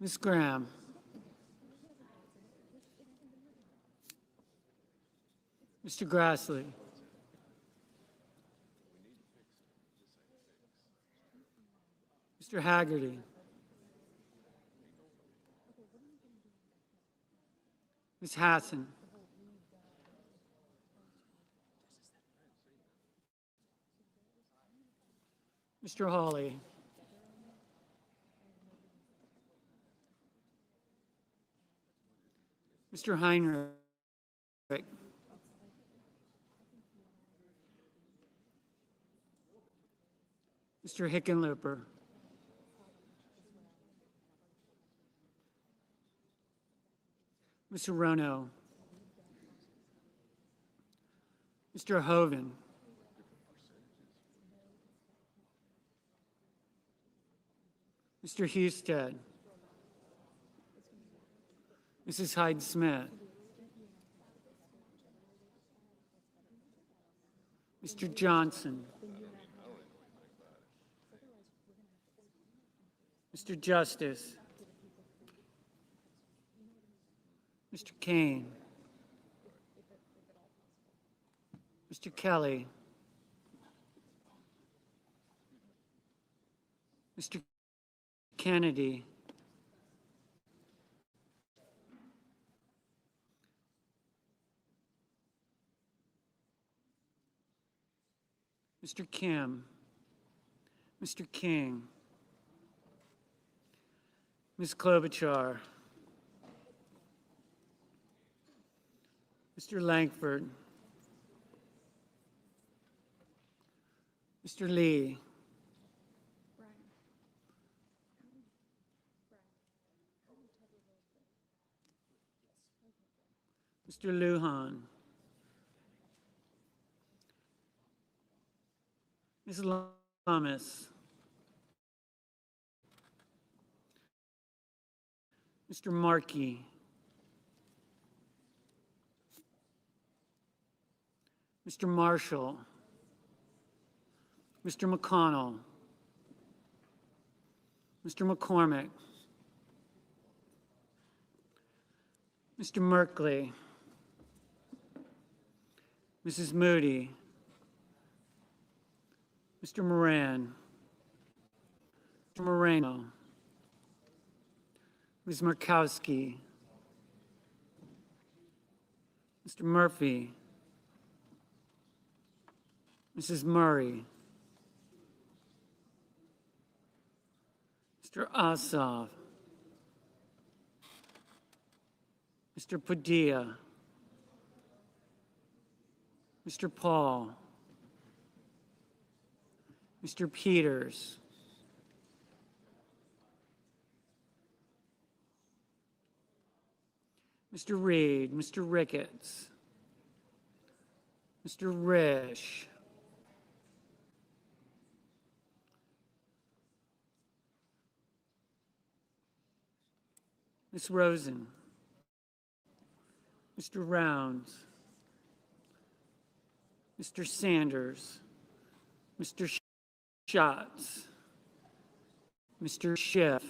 Ms. Graham. Mr. Grassley. Mr. Haggerty. Ms. Hassan. Mr. Hawley. Mr. Heinrich. Mr. Hickenlooper. Mr. Rono. Mr. Hoven. Mr. Husted. Mrs. Hyde-Smith. Mr. Johnson. Mr. Justice. Mr. Kane. Mr. Kelly. Mr. Kennedy. Mr. Kim. Mr. King. Ms. Klobuchar. Mr. Langford. Mr. Lee. Mr. Lujan. Ms. Lamas. Mr. Markey. Mr. Marshall. Mr. McConnell. Mr. McCormick. Mr. Merkley. Mrs. Moody. Mr. Moran. Mr. Moreno. Ms. Murkowski. Mr. Murphy. Mrs. Murray. Mr. Ossoff, Mr. Padilla, Mr. Paul, Mr. Peters, Mr. Reed, Mr. Ricketts, Mr. Risch, Ms. Rosen, Mr. Rounds, Mr. Sanders, Mr. Schatz, Mr. Schiff,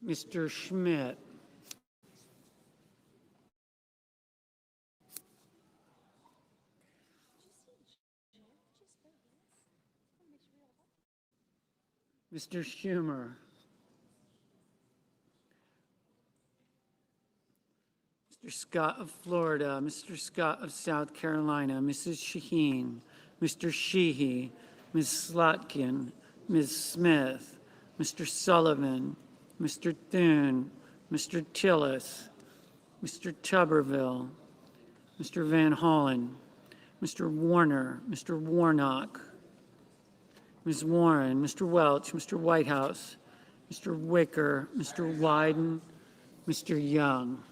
Mr. Schmidt, Mr. Schumer, Mr. Scott of Florida, Mr. Scott of South Carolina, Mrs. Shaheen, Mr. Sheehy, Ms. Slotkin, Ms. Smith, Mr. Sullivan, Mr. Thune, Mr. Tillis, Mr. Tuberville, Mr. Van Hollen, Mr. Warner, Mr. Warnock, Ms. Warren, Mr. Welch, Mr. Whitehouse, Mr. Wicker, Mr. Wyden, Mr. Young.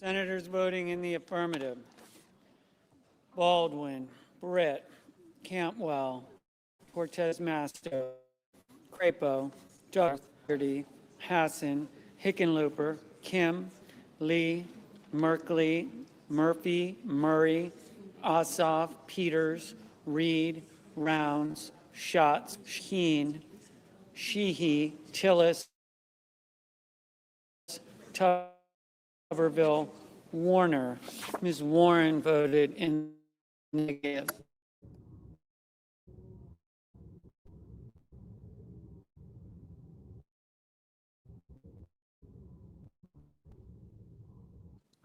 Senators voting in the affirmative: Baldwin, Britt, Cantwell, Cortez Masto, Crapo, Dougherty, Hassan, Hickenlooper, Kim, Lee, Merkley, Murphy, Murray, Ossoff, Peters, Reed, Rounds, Schatz, Sheen, Sheehy, Tillis, Tuberville, Warner. Ms. Warren voted in Negative.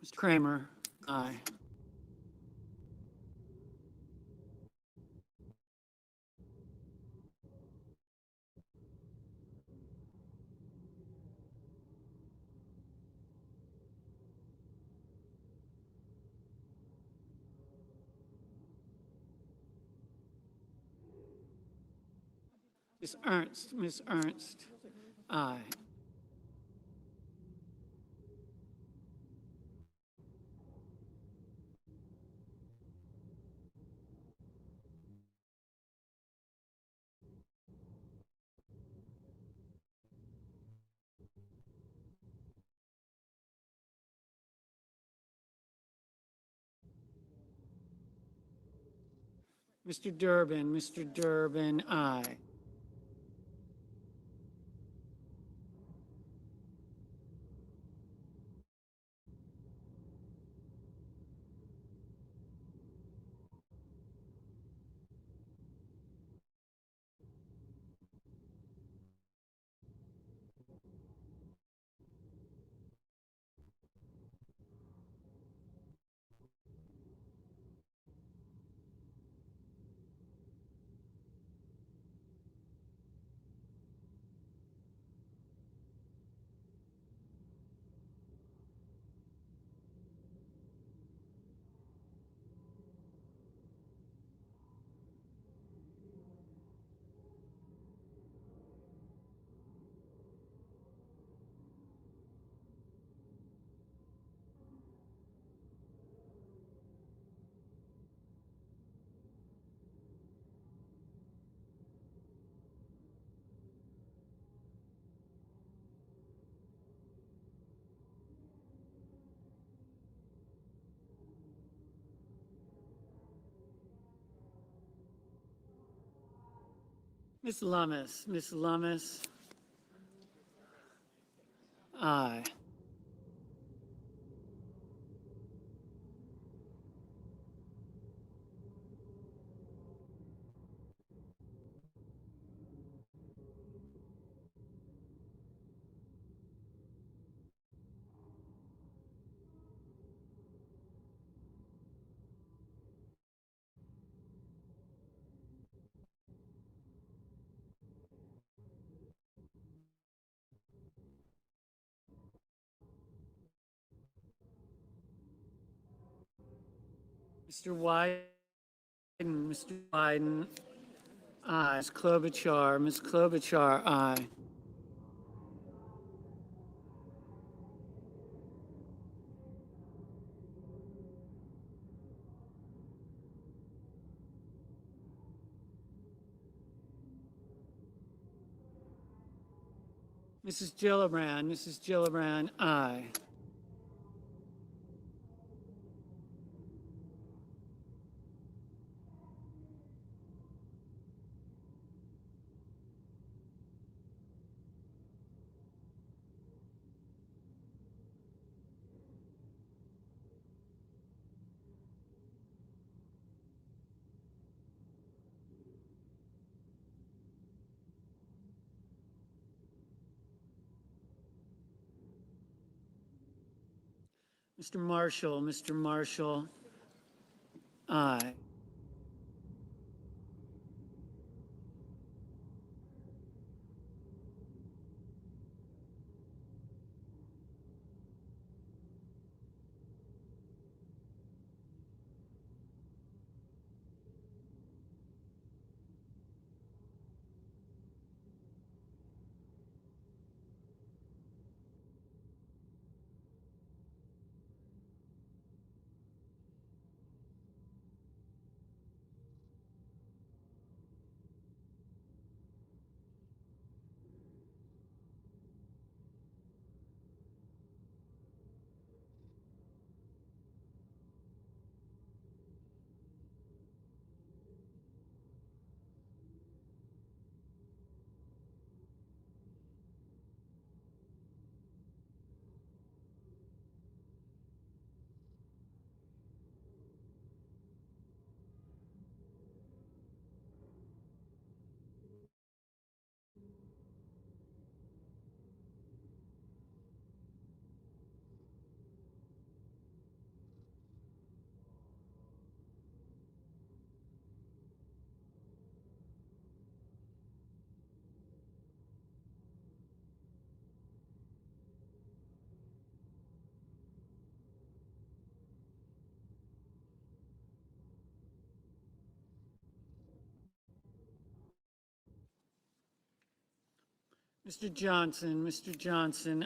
Mr. Kramer, aye. Ms. Ernst, aye. Mr. Durbin, aye. Ms. Lummis, aye. Mr. Wyden, aye. Ms. Klobuchar, aye. Mrs. Gillibrand, aye. Mr. Marshall, aye. Mr. Johnson,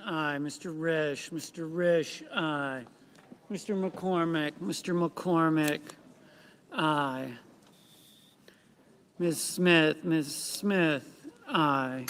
aye. Mr. Risch, aye. Mr. McCormick, aye. Ms. Smith, aye.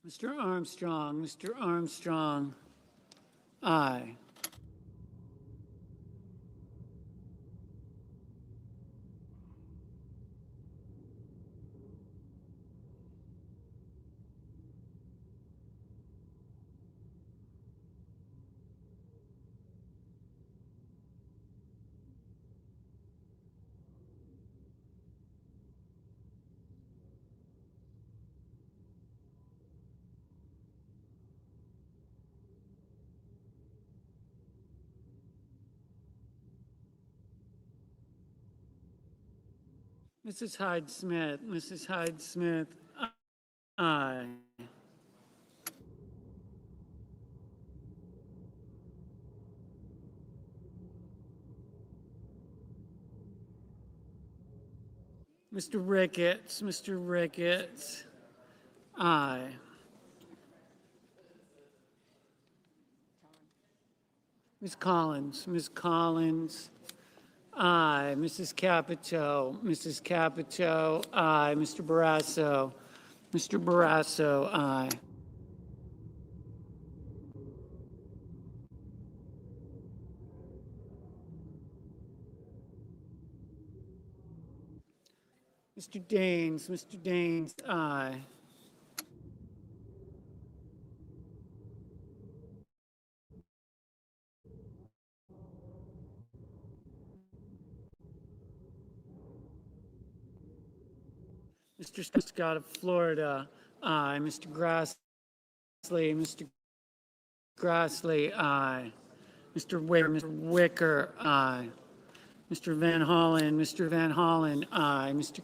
Mr. Armstrong, aye. Mrs. Hyde Smith, aye. Mr. Ricketts, aye. Ms. Collins, aye. Mrs. Capito, aye. Mr. Barrasso, aye. Mr. Daines, aye. Mr. Scott of Florida, aye. Mr. Grassley, aye. Mr. Wicker, aye. Mr. Van Hollen, aye. Mr.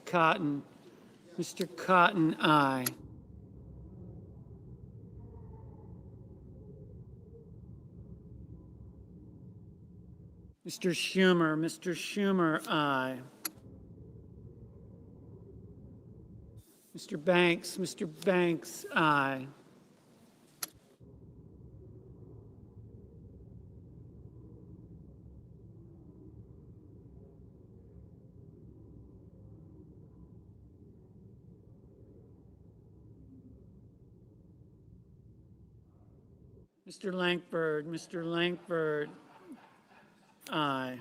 Cotton, aye. Mr. Schumer, aye. Mr. Banks, aye. Mr. Langford, aye.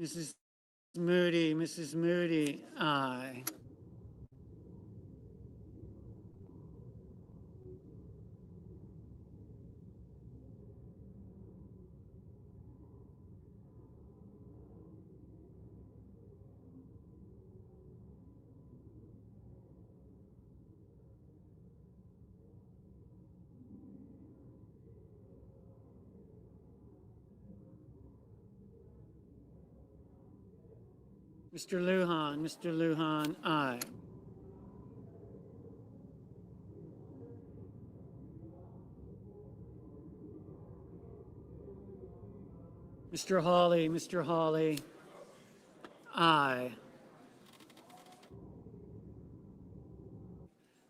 Mrs. Moody, aye. Mr. Lujan, aye. Mr. Hawley, aye.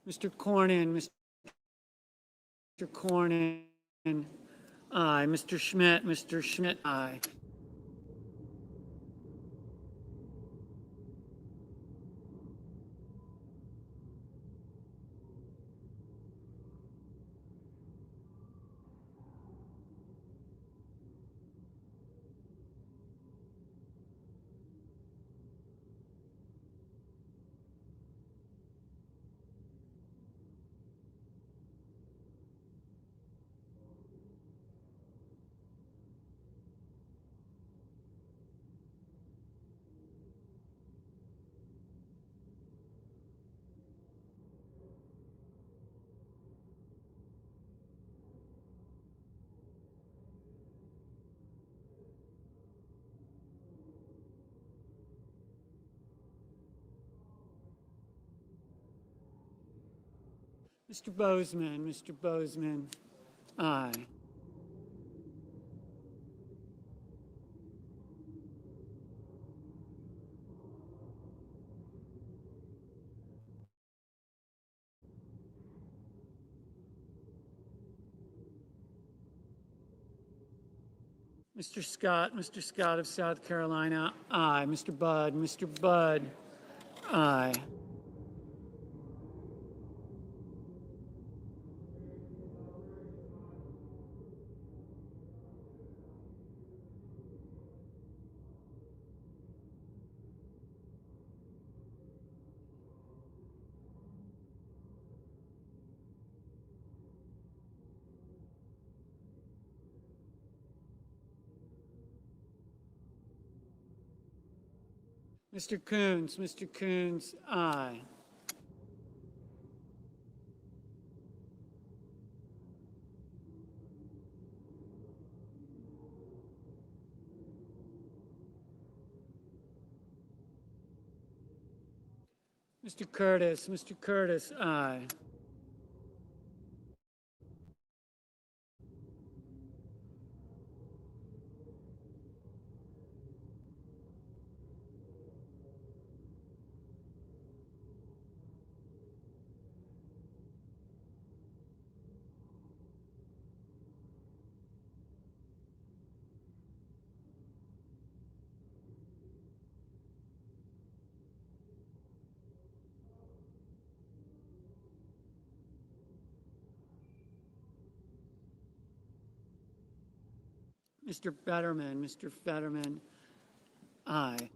Mr. Cornyn, aye. Mr. Schmidt, aye. Mr. Bozeman. Mr. Bozeman, aye. Mr. Scott of South Carolina, aye. Mr. Budd, aye. Mr. Coons, aye. Mr. Curtis, aye. Mr. Fetterman, aye.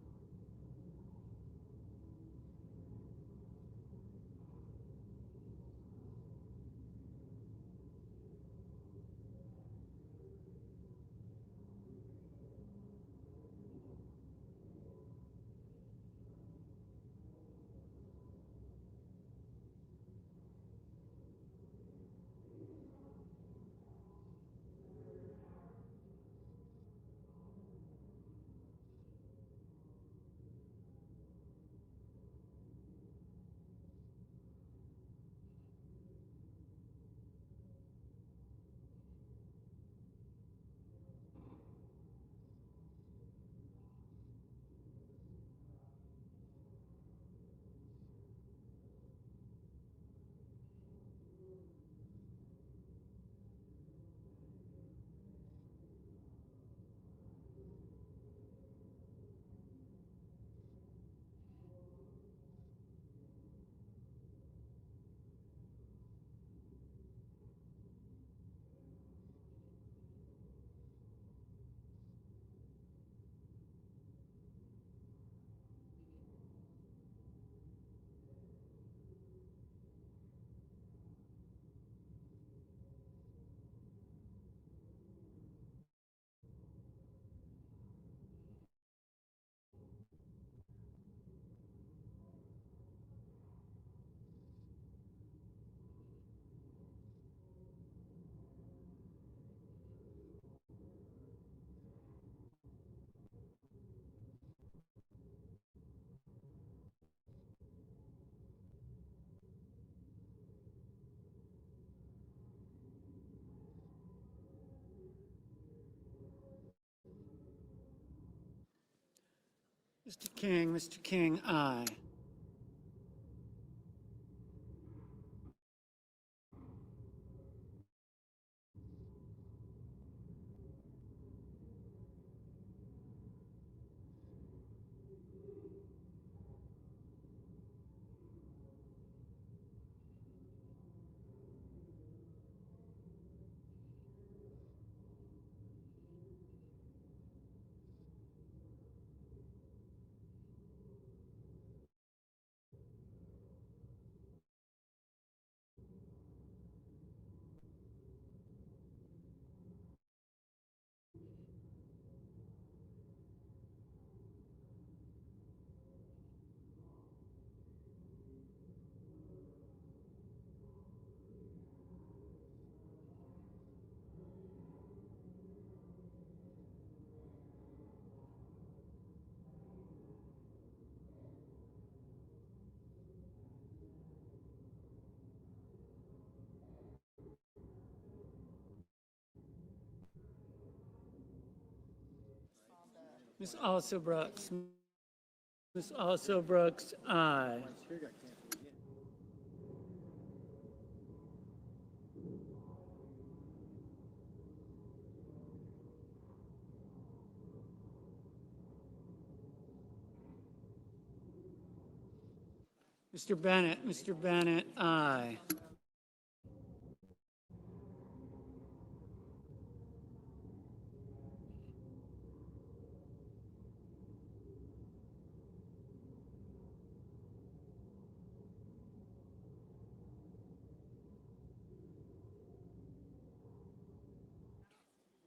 Mr. King, aye. Ms. Also Brooks. Ms. Also Brooks, aye. Mr. Bennett, aye.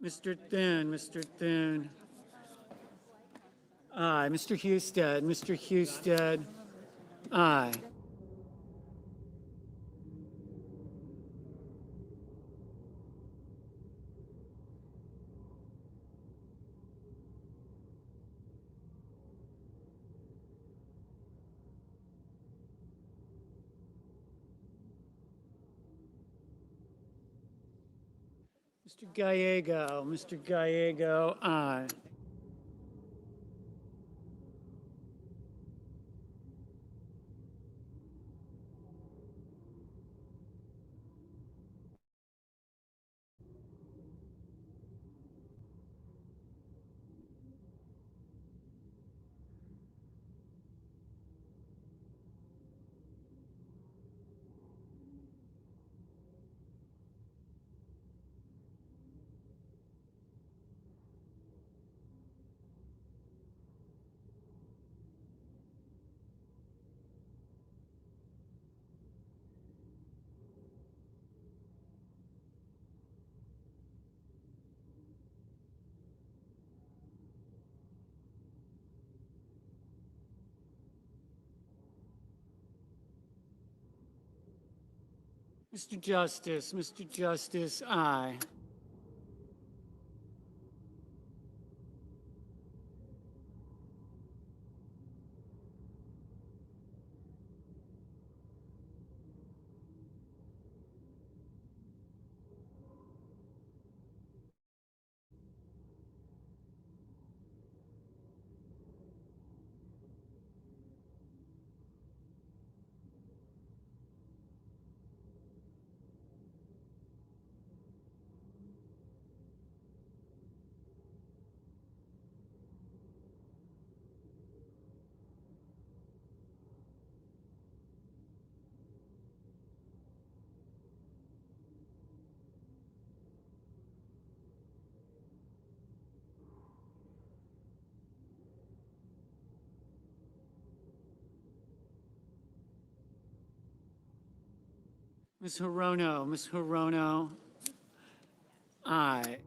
Mr. Thune, aye. Mr. Husted, aye. Mr. Gallego, aye. Mr. Justice, aye. Ms. Hirono, aye.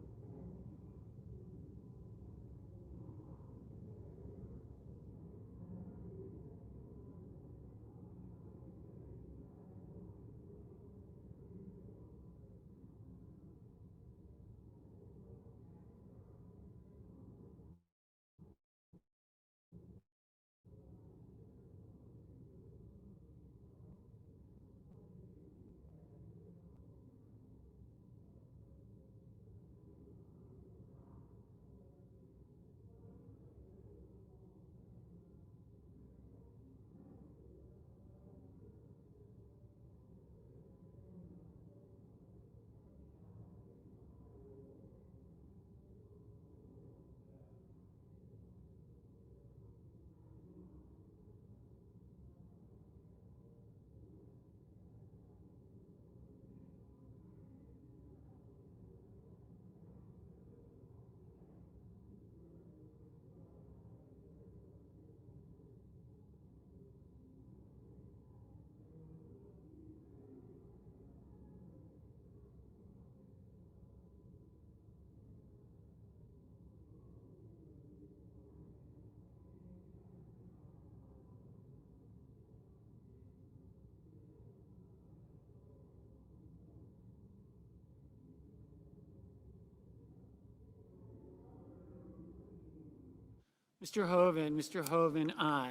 Mr. Hoven, aye.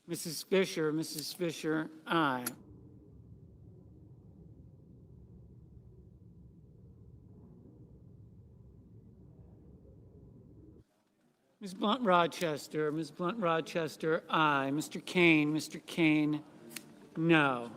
Mrs. Fisher, aye. Ms. Blunt Rochester, aye. Mr. Kane, no.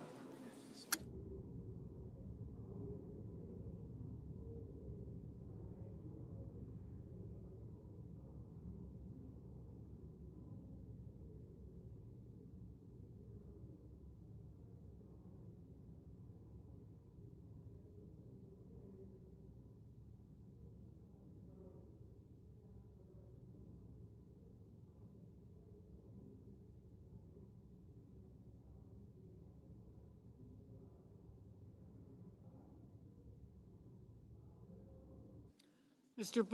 Mr.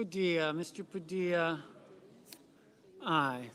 Padilla, aye.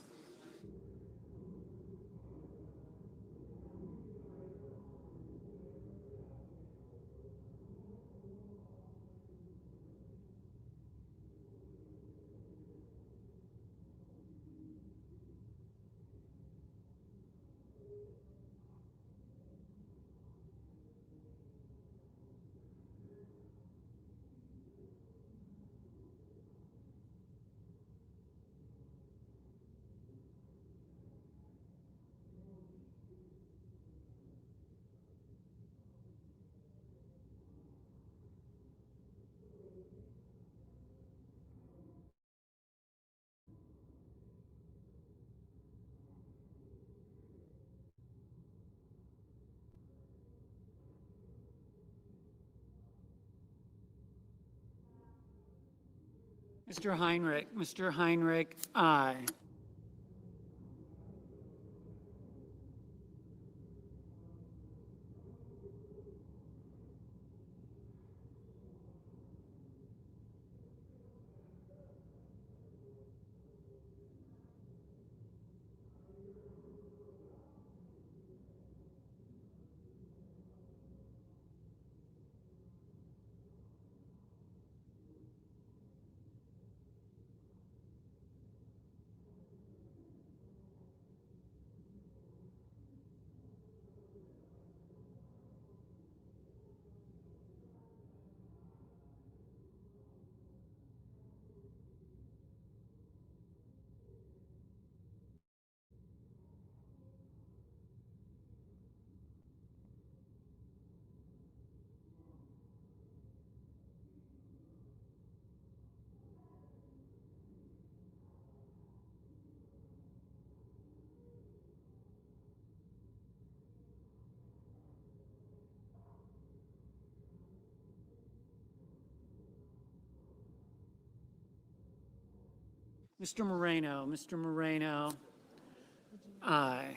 Mr. Heinrich, aye. Mr. Moreno, aye.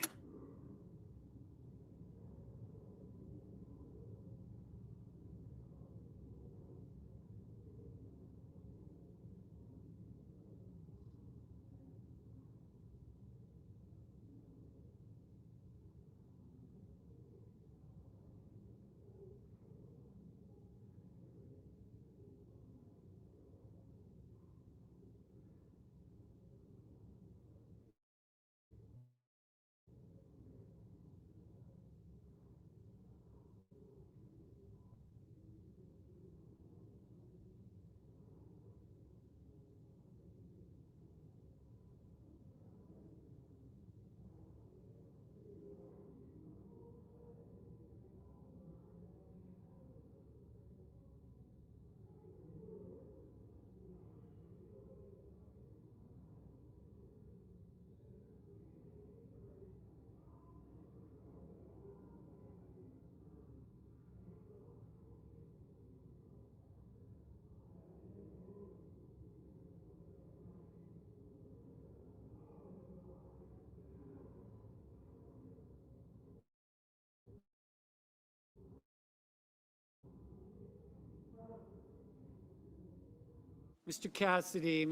Mr. Cassidy,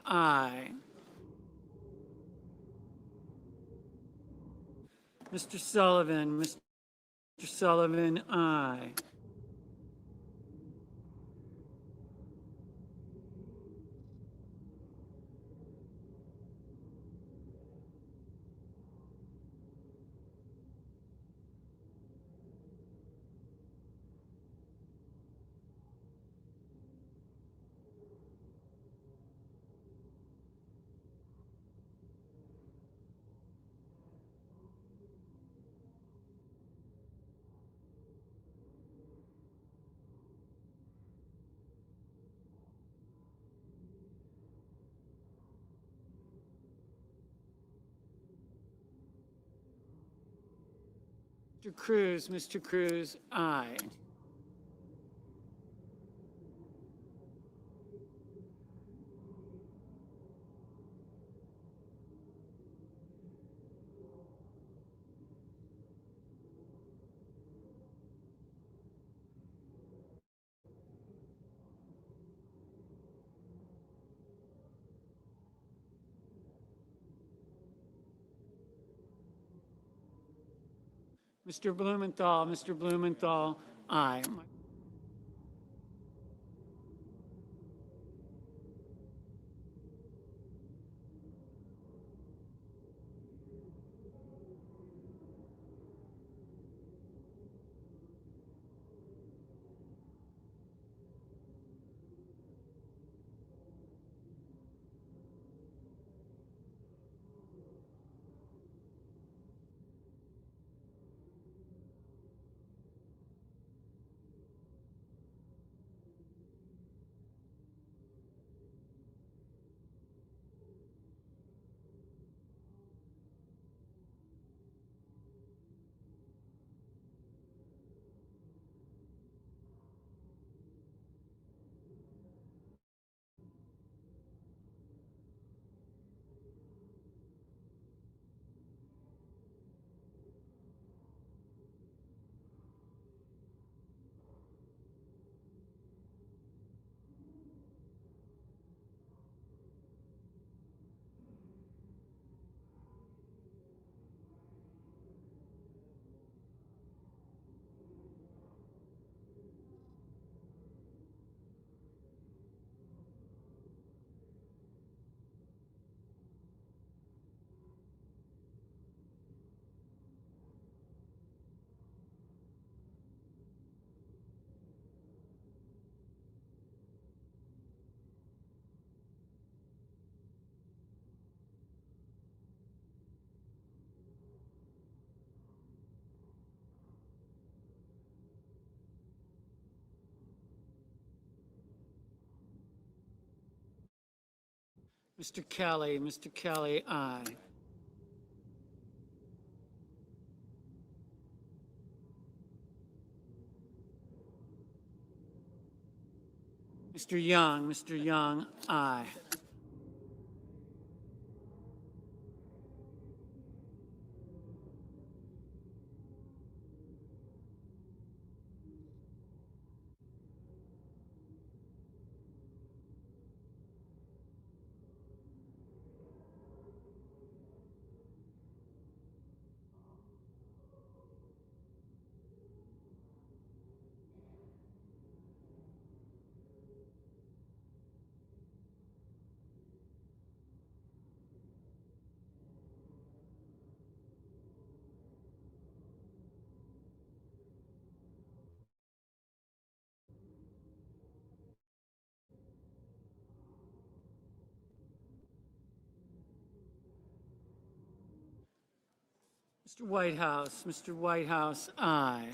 aye. Mr. Sullivan, aye. Mr. Cruz, aye. Mr. Blumenthal, aye. Mr. Kelly, aye. Mr. Young, aye. Mr. Whitehouse, aye.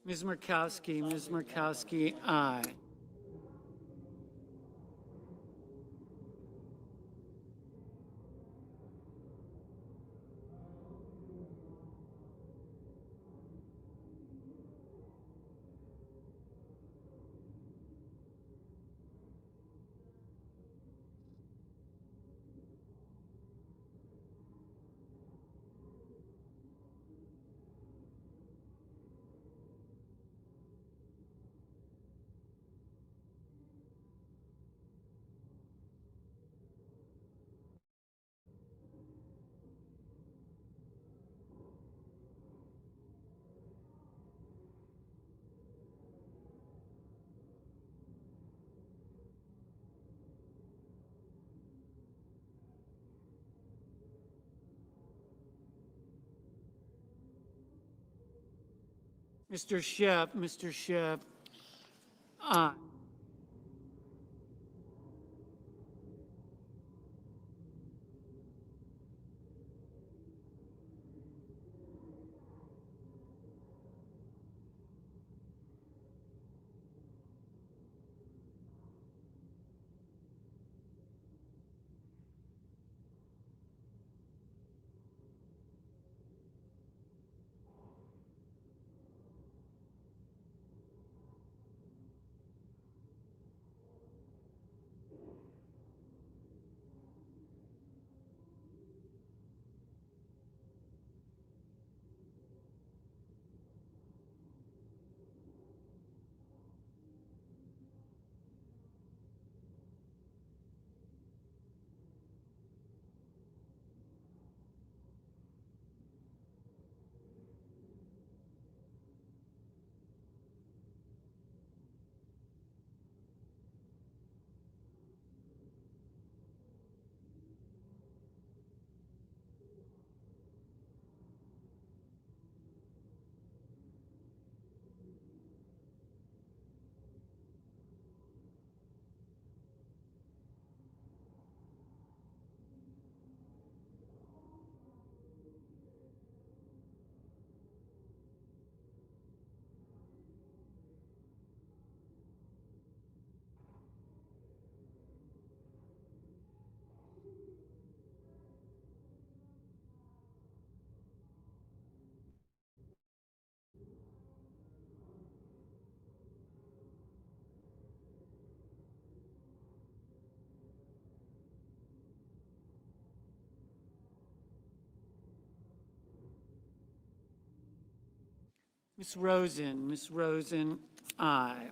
Ms. Murkowski, aye. Mr. Shep, aye. Ms. Rosen, aye.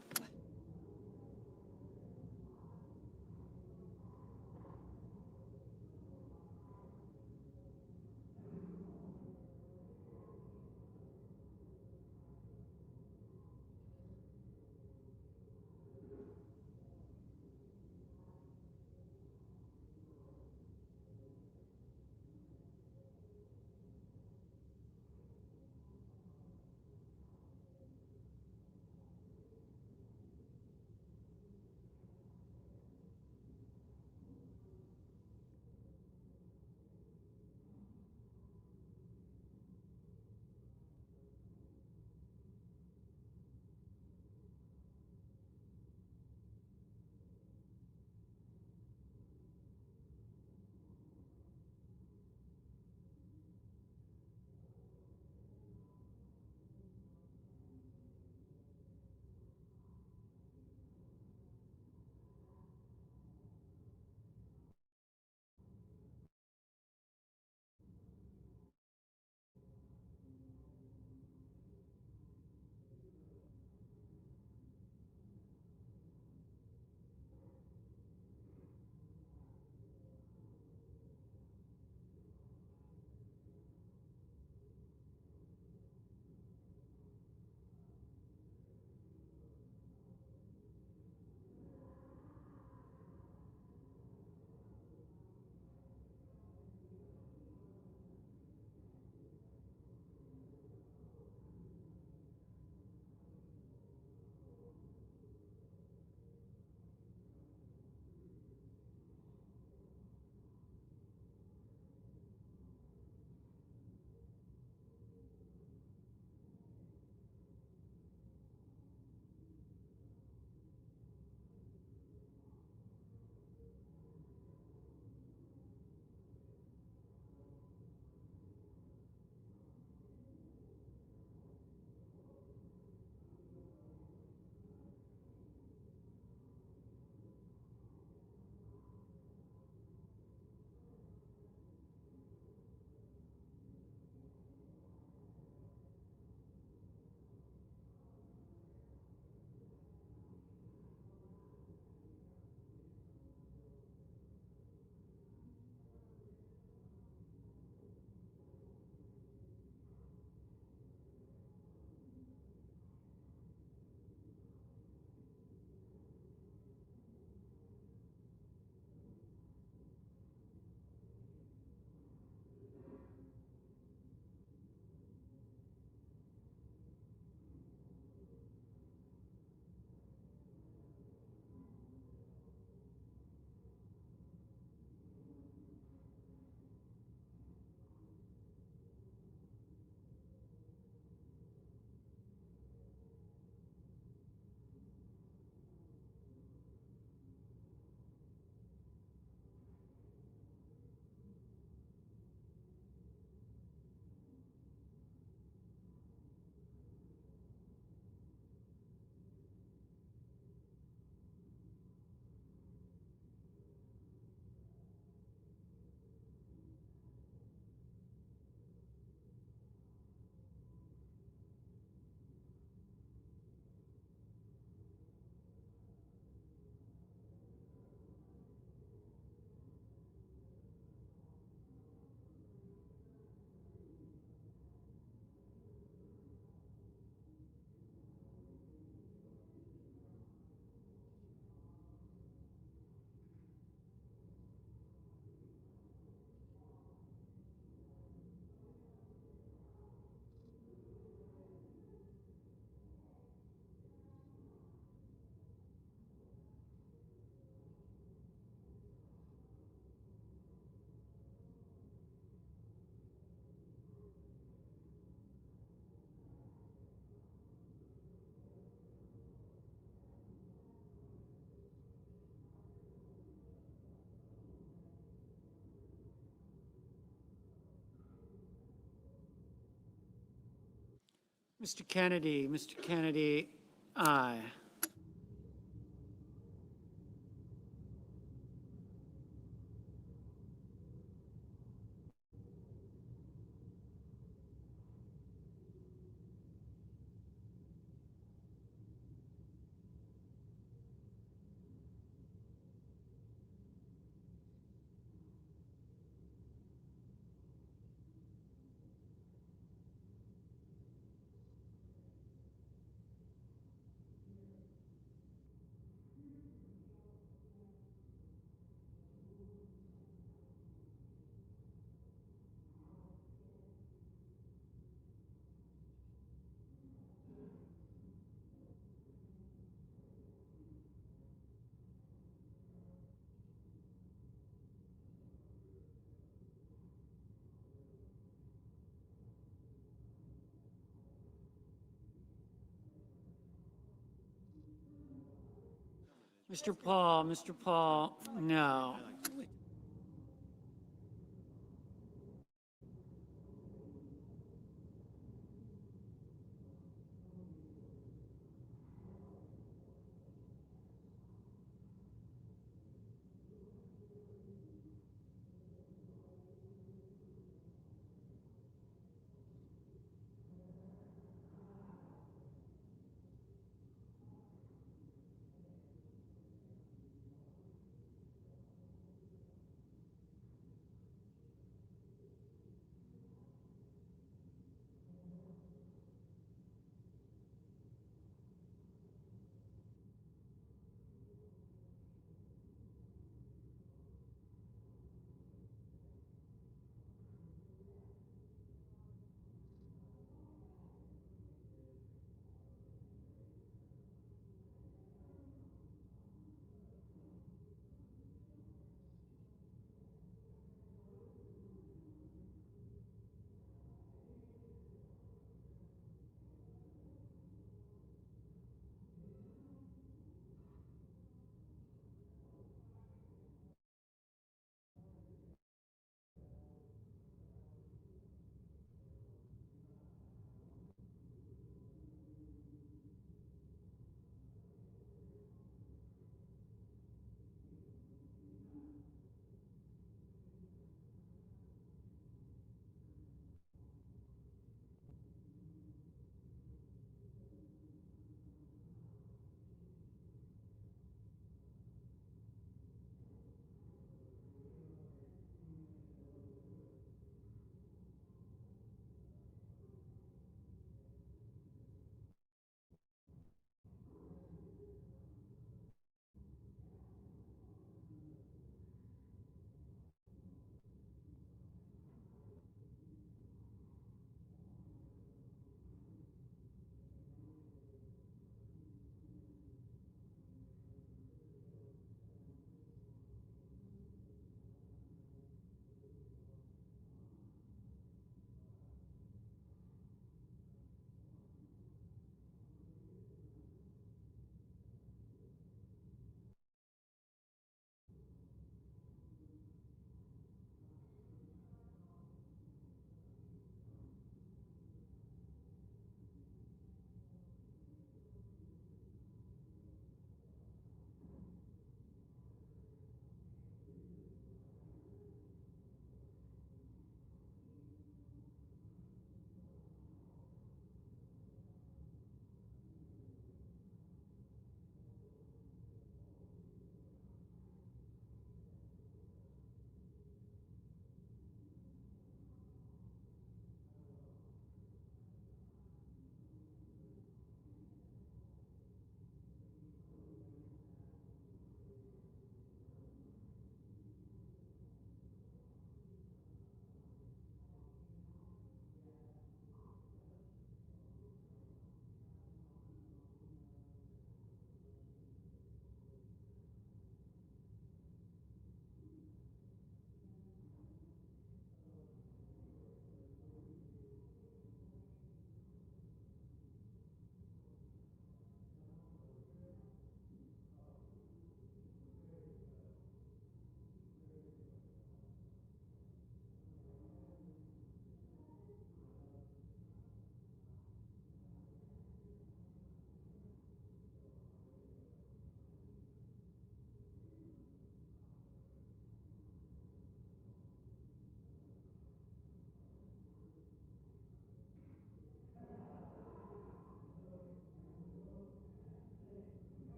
Mr. Kennedy, aye. Mr. Paul, no.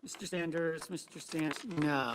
Mr. Sanders, Mr. Sanders, no.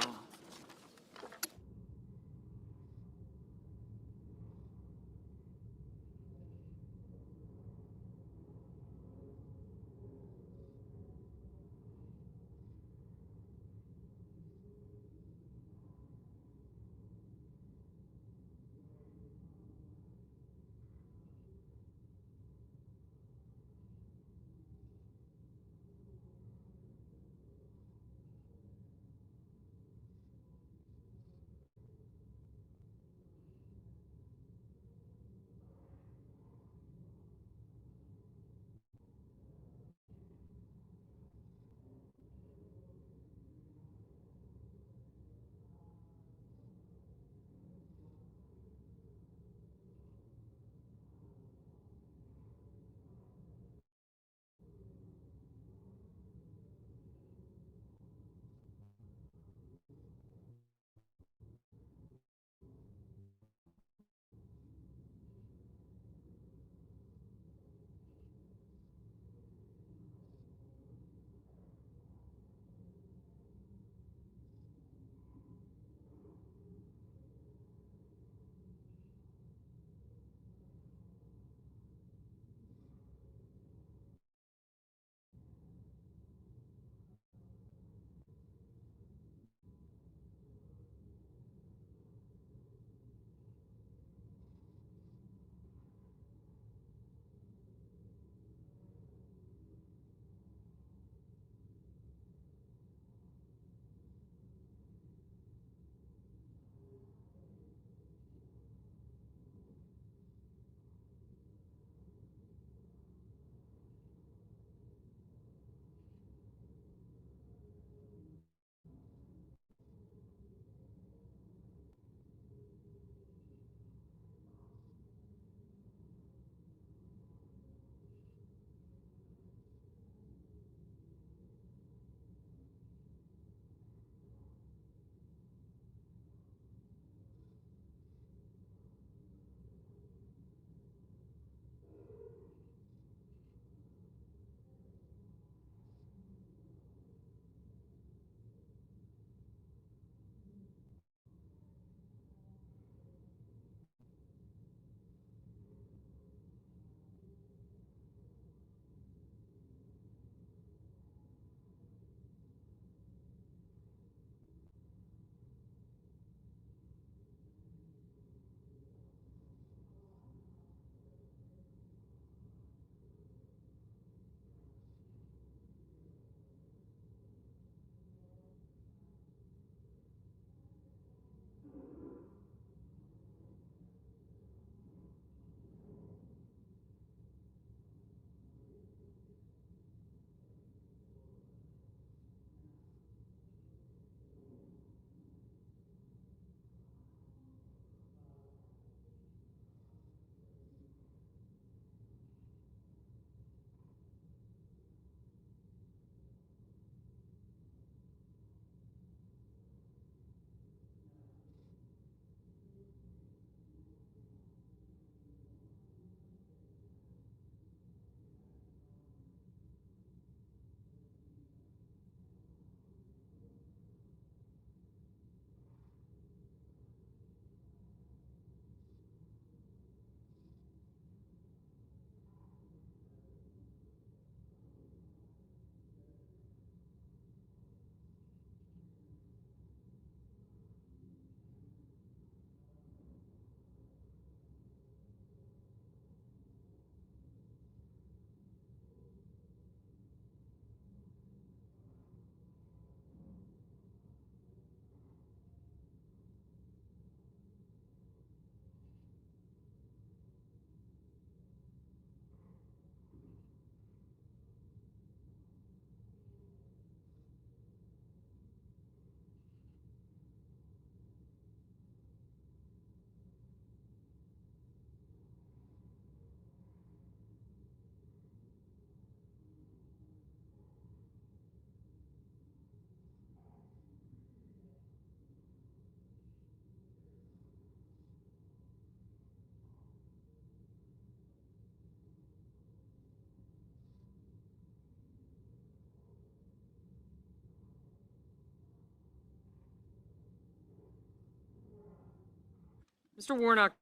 Mr. Warnock,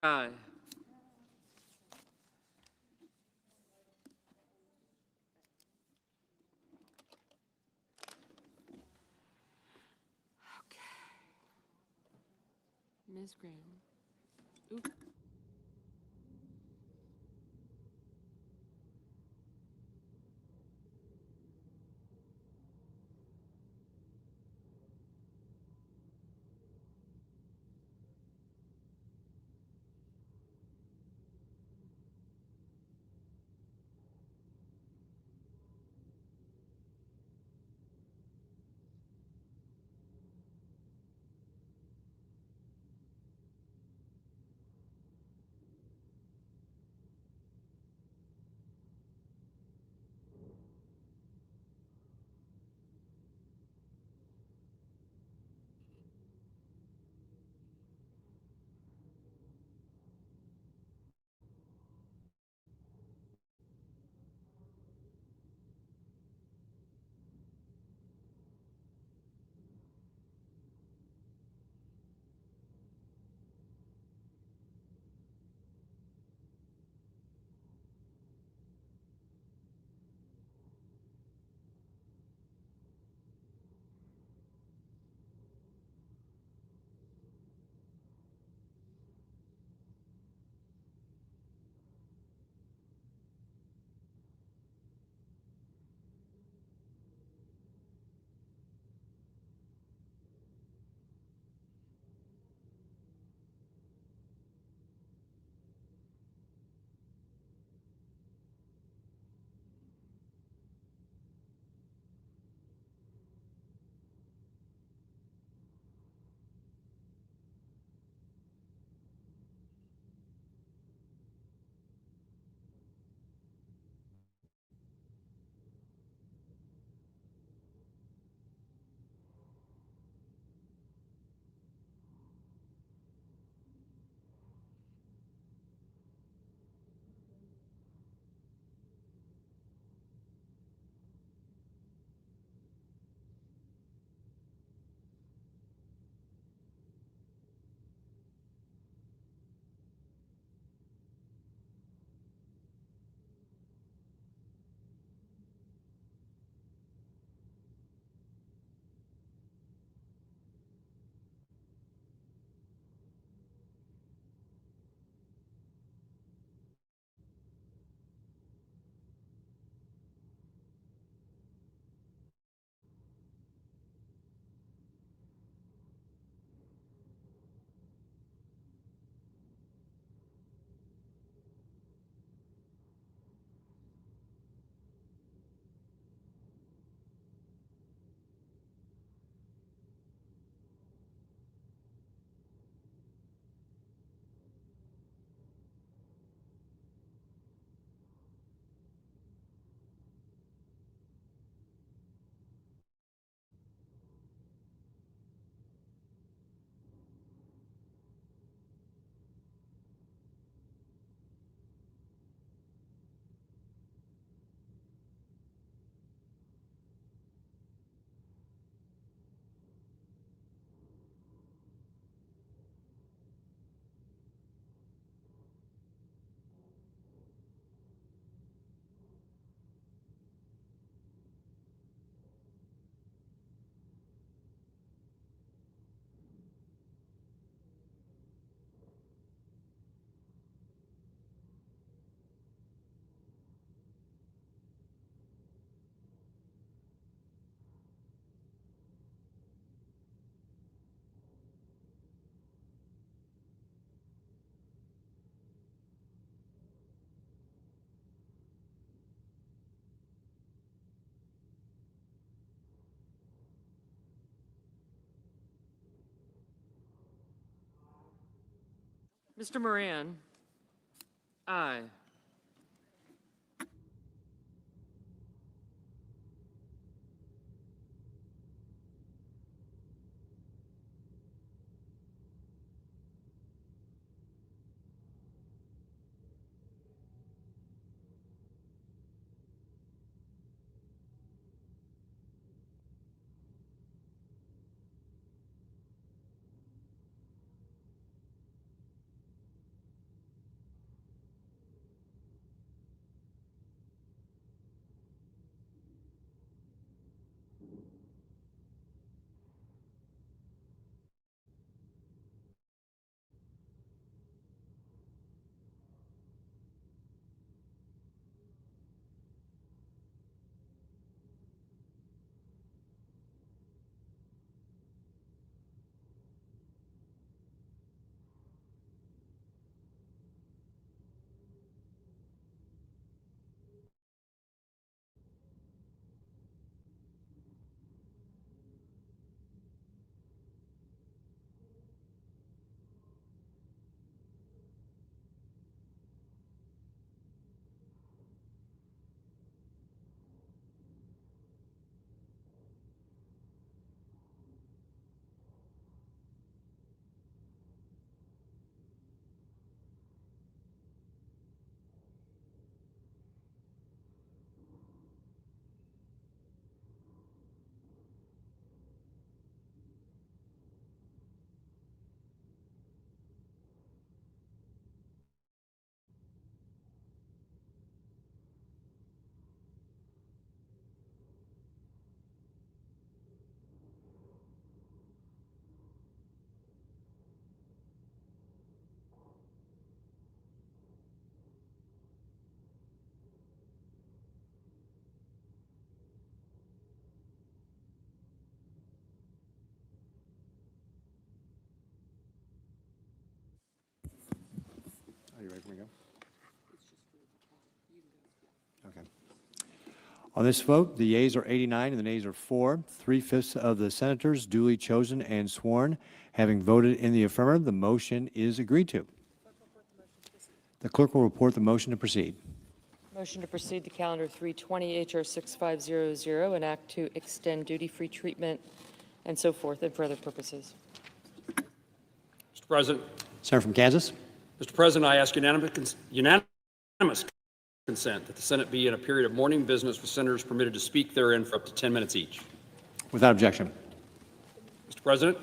aye. Ms. Graham. Oop. Mr. Moran, aye. ready for me to go? Okay. On this vote, the yeas are 89 and the nays are 4. 3/5 of the senators duly chosen and sworn having voted in the affirmative, the motion is agreed to. The clerk will report the motion to proceed. Motion to proceed to calendar 320, HR 6500, an act to extend duty-free treatment and so forth and for other purposes. Mr. President. Senator from Kansas. Mr. President, I ask unanimous consent that the Senate be in a period of morning business with senators permitted to speak therein for up to 10 minutes each. Without objection. Mr. President.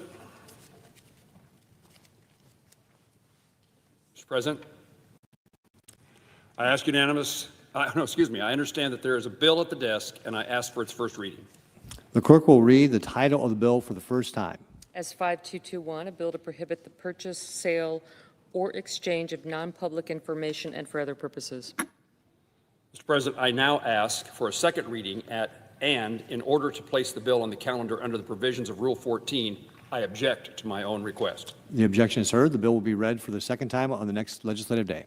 Mr. President. I ask I understand that there is a bill at the desk, and I ask for its first reading. The clerk will read the title of the bill for the first time. S 5221, a bill to prohibit the purchase, sale, or exchange of non-public information and for other purposes. Mr. President, I now ask for a second reading and in order to place the bill on the calendar under the provisions of Rule 14, I object to my own request. The objection is heard. The bill will be read for the second time on the next legislative day.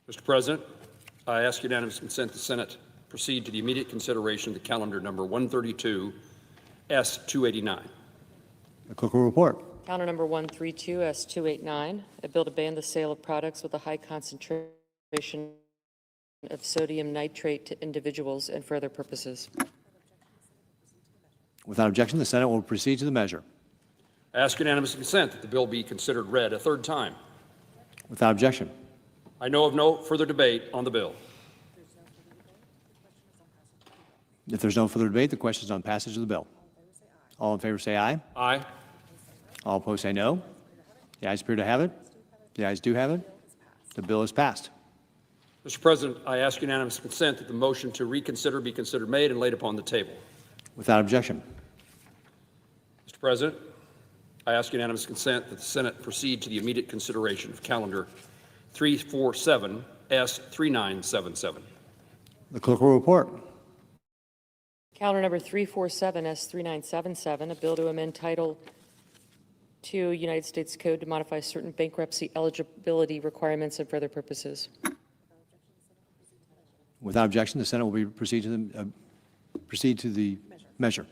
Mr. President, I ask unanimous consent the Senate proceed to the immediate consideration of the calendar number 132, S-289. The clerk will report. Calendar number 132, S-289, a bill to ban the sale of products with a high concentration of sodium nitrate to individuals and for other purposes. Without objection, the Senate will proceed to the measure. I ask unanimous consent that the bill be considered read a third time. Without objection. I know of no further debate on the bill. If there's no further debate, the question is on passage of the bill. All in favor say aye. Aye. All opposed say no. The ayes appear to have it. The ayes do have it. The bill is passed. Mr. President, I ask unanimous consent that the motion to reconsider be considered made and laid upon the table. Without objection. Mr. President, I ask unanimous consent that the Senate proceed to the immediate consideration of calendar 347 S-3977. The clerk will report. Calendar number 347, S-3977, a bill to amend Title II United States Code to modify certain bankruptcy eligibility requirements and for other purposes. Without objection, the Senate will proceed to the measure.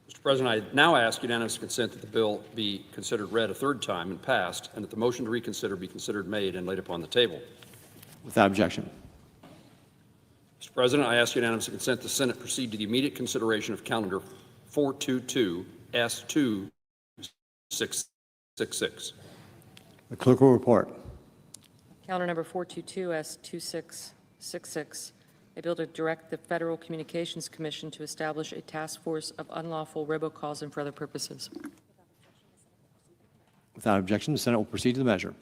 Mr. President, I now ask unanimous consent that the bill be considered read a third time and passed, and that the motion to reconsider be considered made and laid upon the table. Without objection. Mr. President, I ask unanimous consent the Senate proceed to the immediate consideration of calendar 422 S-2666. The clerk will report. Calendar number 422, S-2666, a bill to direct the Federal Communications Commission to establish a task force of unlawful robocalls and for other purposes. Without objection, the Senate will proceed to the measure.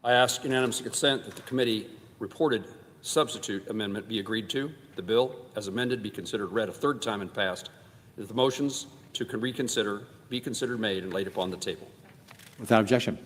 I ask unanimous consent that the committee reported substitute amendment be agreed to, the bill as amended be considered read a third time and passed, and that the motions to reconsider be considered made and laid upon the table. Without objection.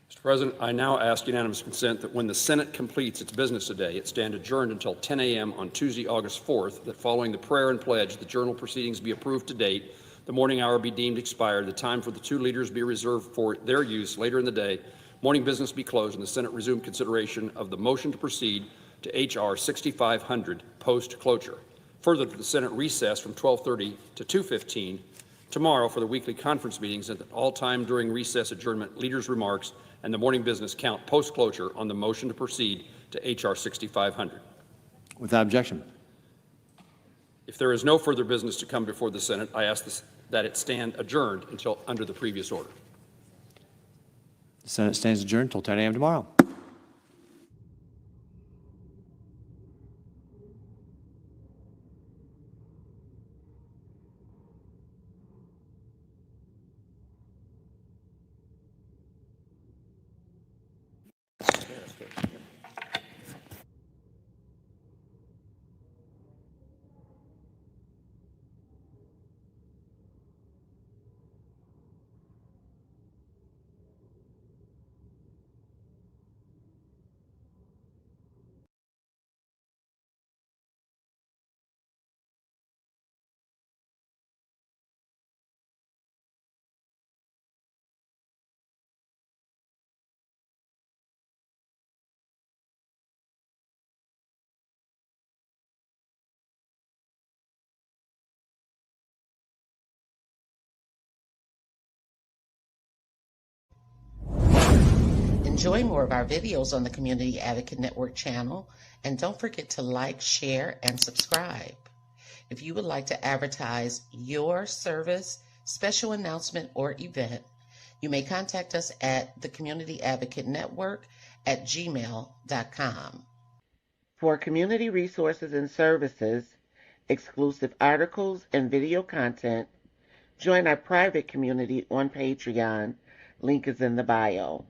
Mr. President, I now ask unanimous consent that when the Senate completes its business today, it stand adjourned until 10 a.m. on Tuesday, August 4th, that following the prayer and pledge, the journal proceedings be approved to date, the morning hour be deemed expired, the time for the two leaders be reserved for their use later in the day, morning business be closed, and the Senate resume consideration of the motion to proceed to H.R. 6500 post-cloture. Further, that the Senate recess from 12:30 to 2:15 tomorrow for the weekly conference meetings, and at all time during recess adjournment, leaders' remarks and the morning business count post-closure on the motion to proceed to H.R. 6500. Without objection. If there is no further business to come before the Senate, I ask that it stand adjourned until under the previous order. The Senate stands adjourned until 10 a.m. tomorrow. Enjoy more of our videos on the Community Advocate Network channel, and don't forget to like, share, and subscribe. If you would like to advertise your service, special announcement, or event, you may contact us at the Community Advocate Network at gmail.com. For community resources and services, exclusive articles, and video content, join our private community on Patreon. Link is in the bio.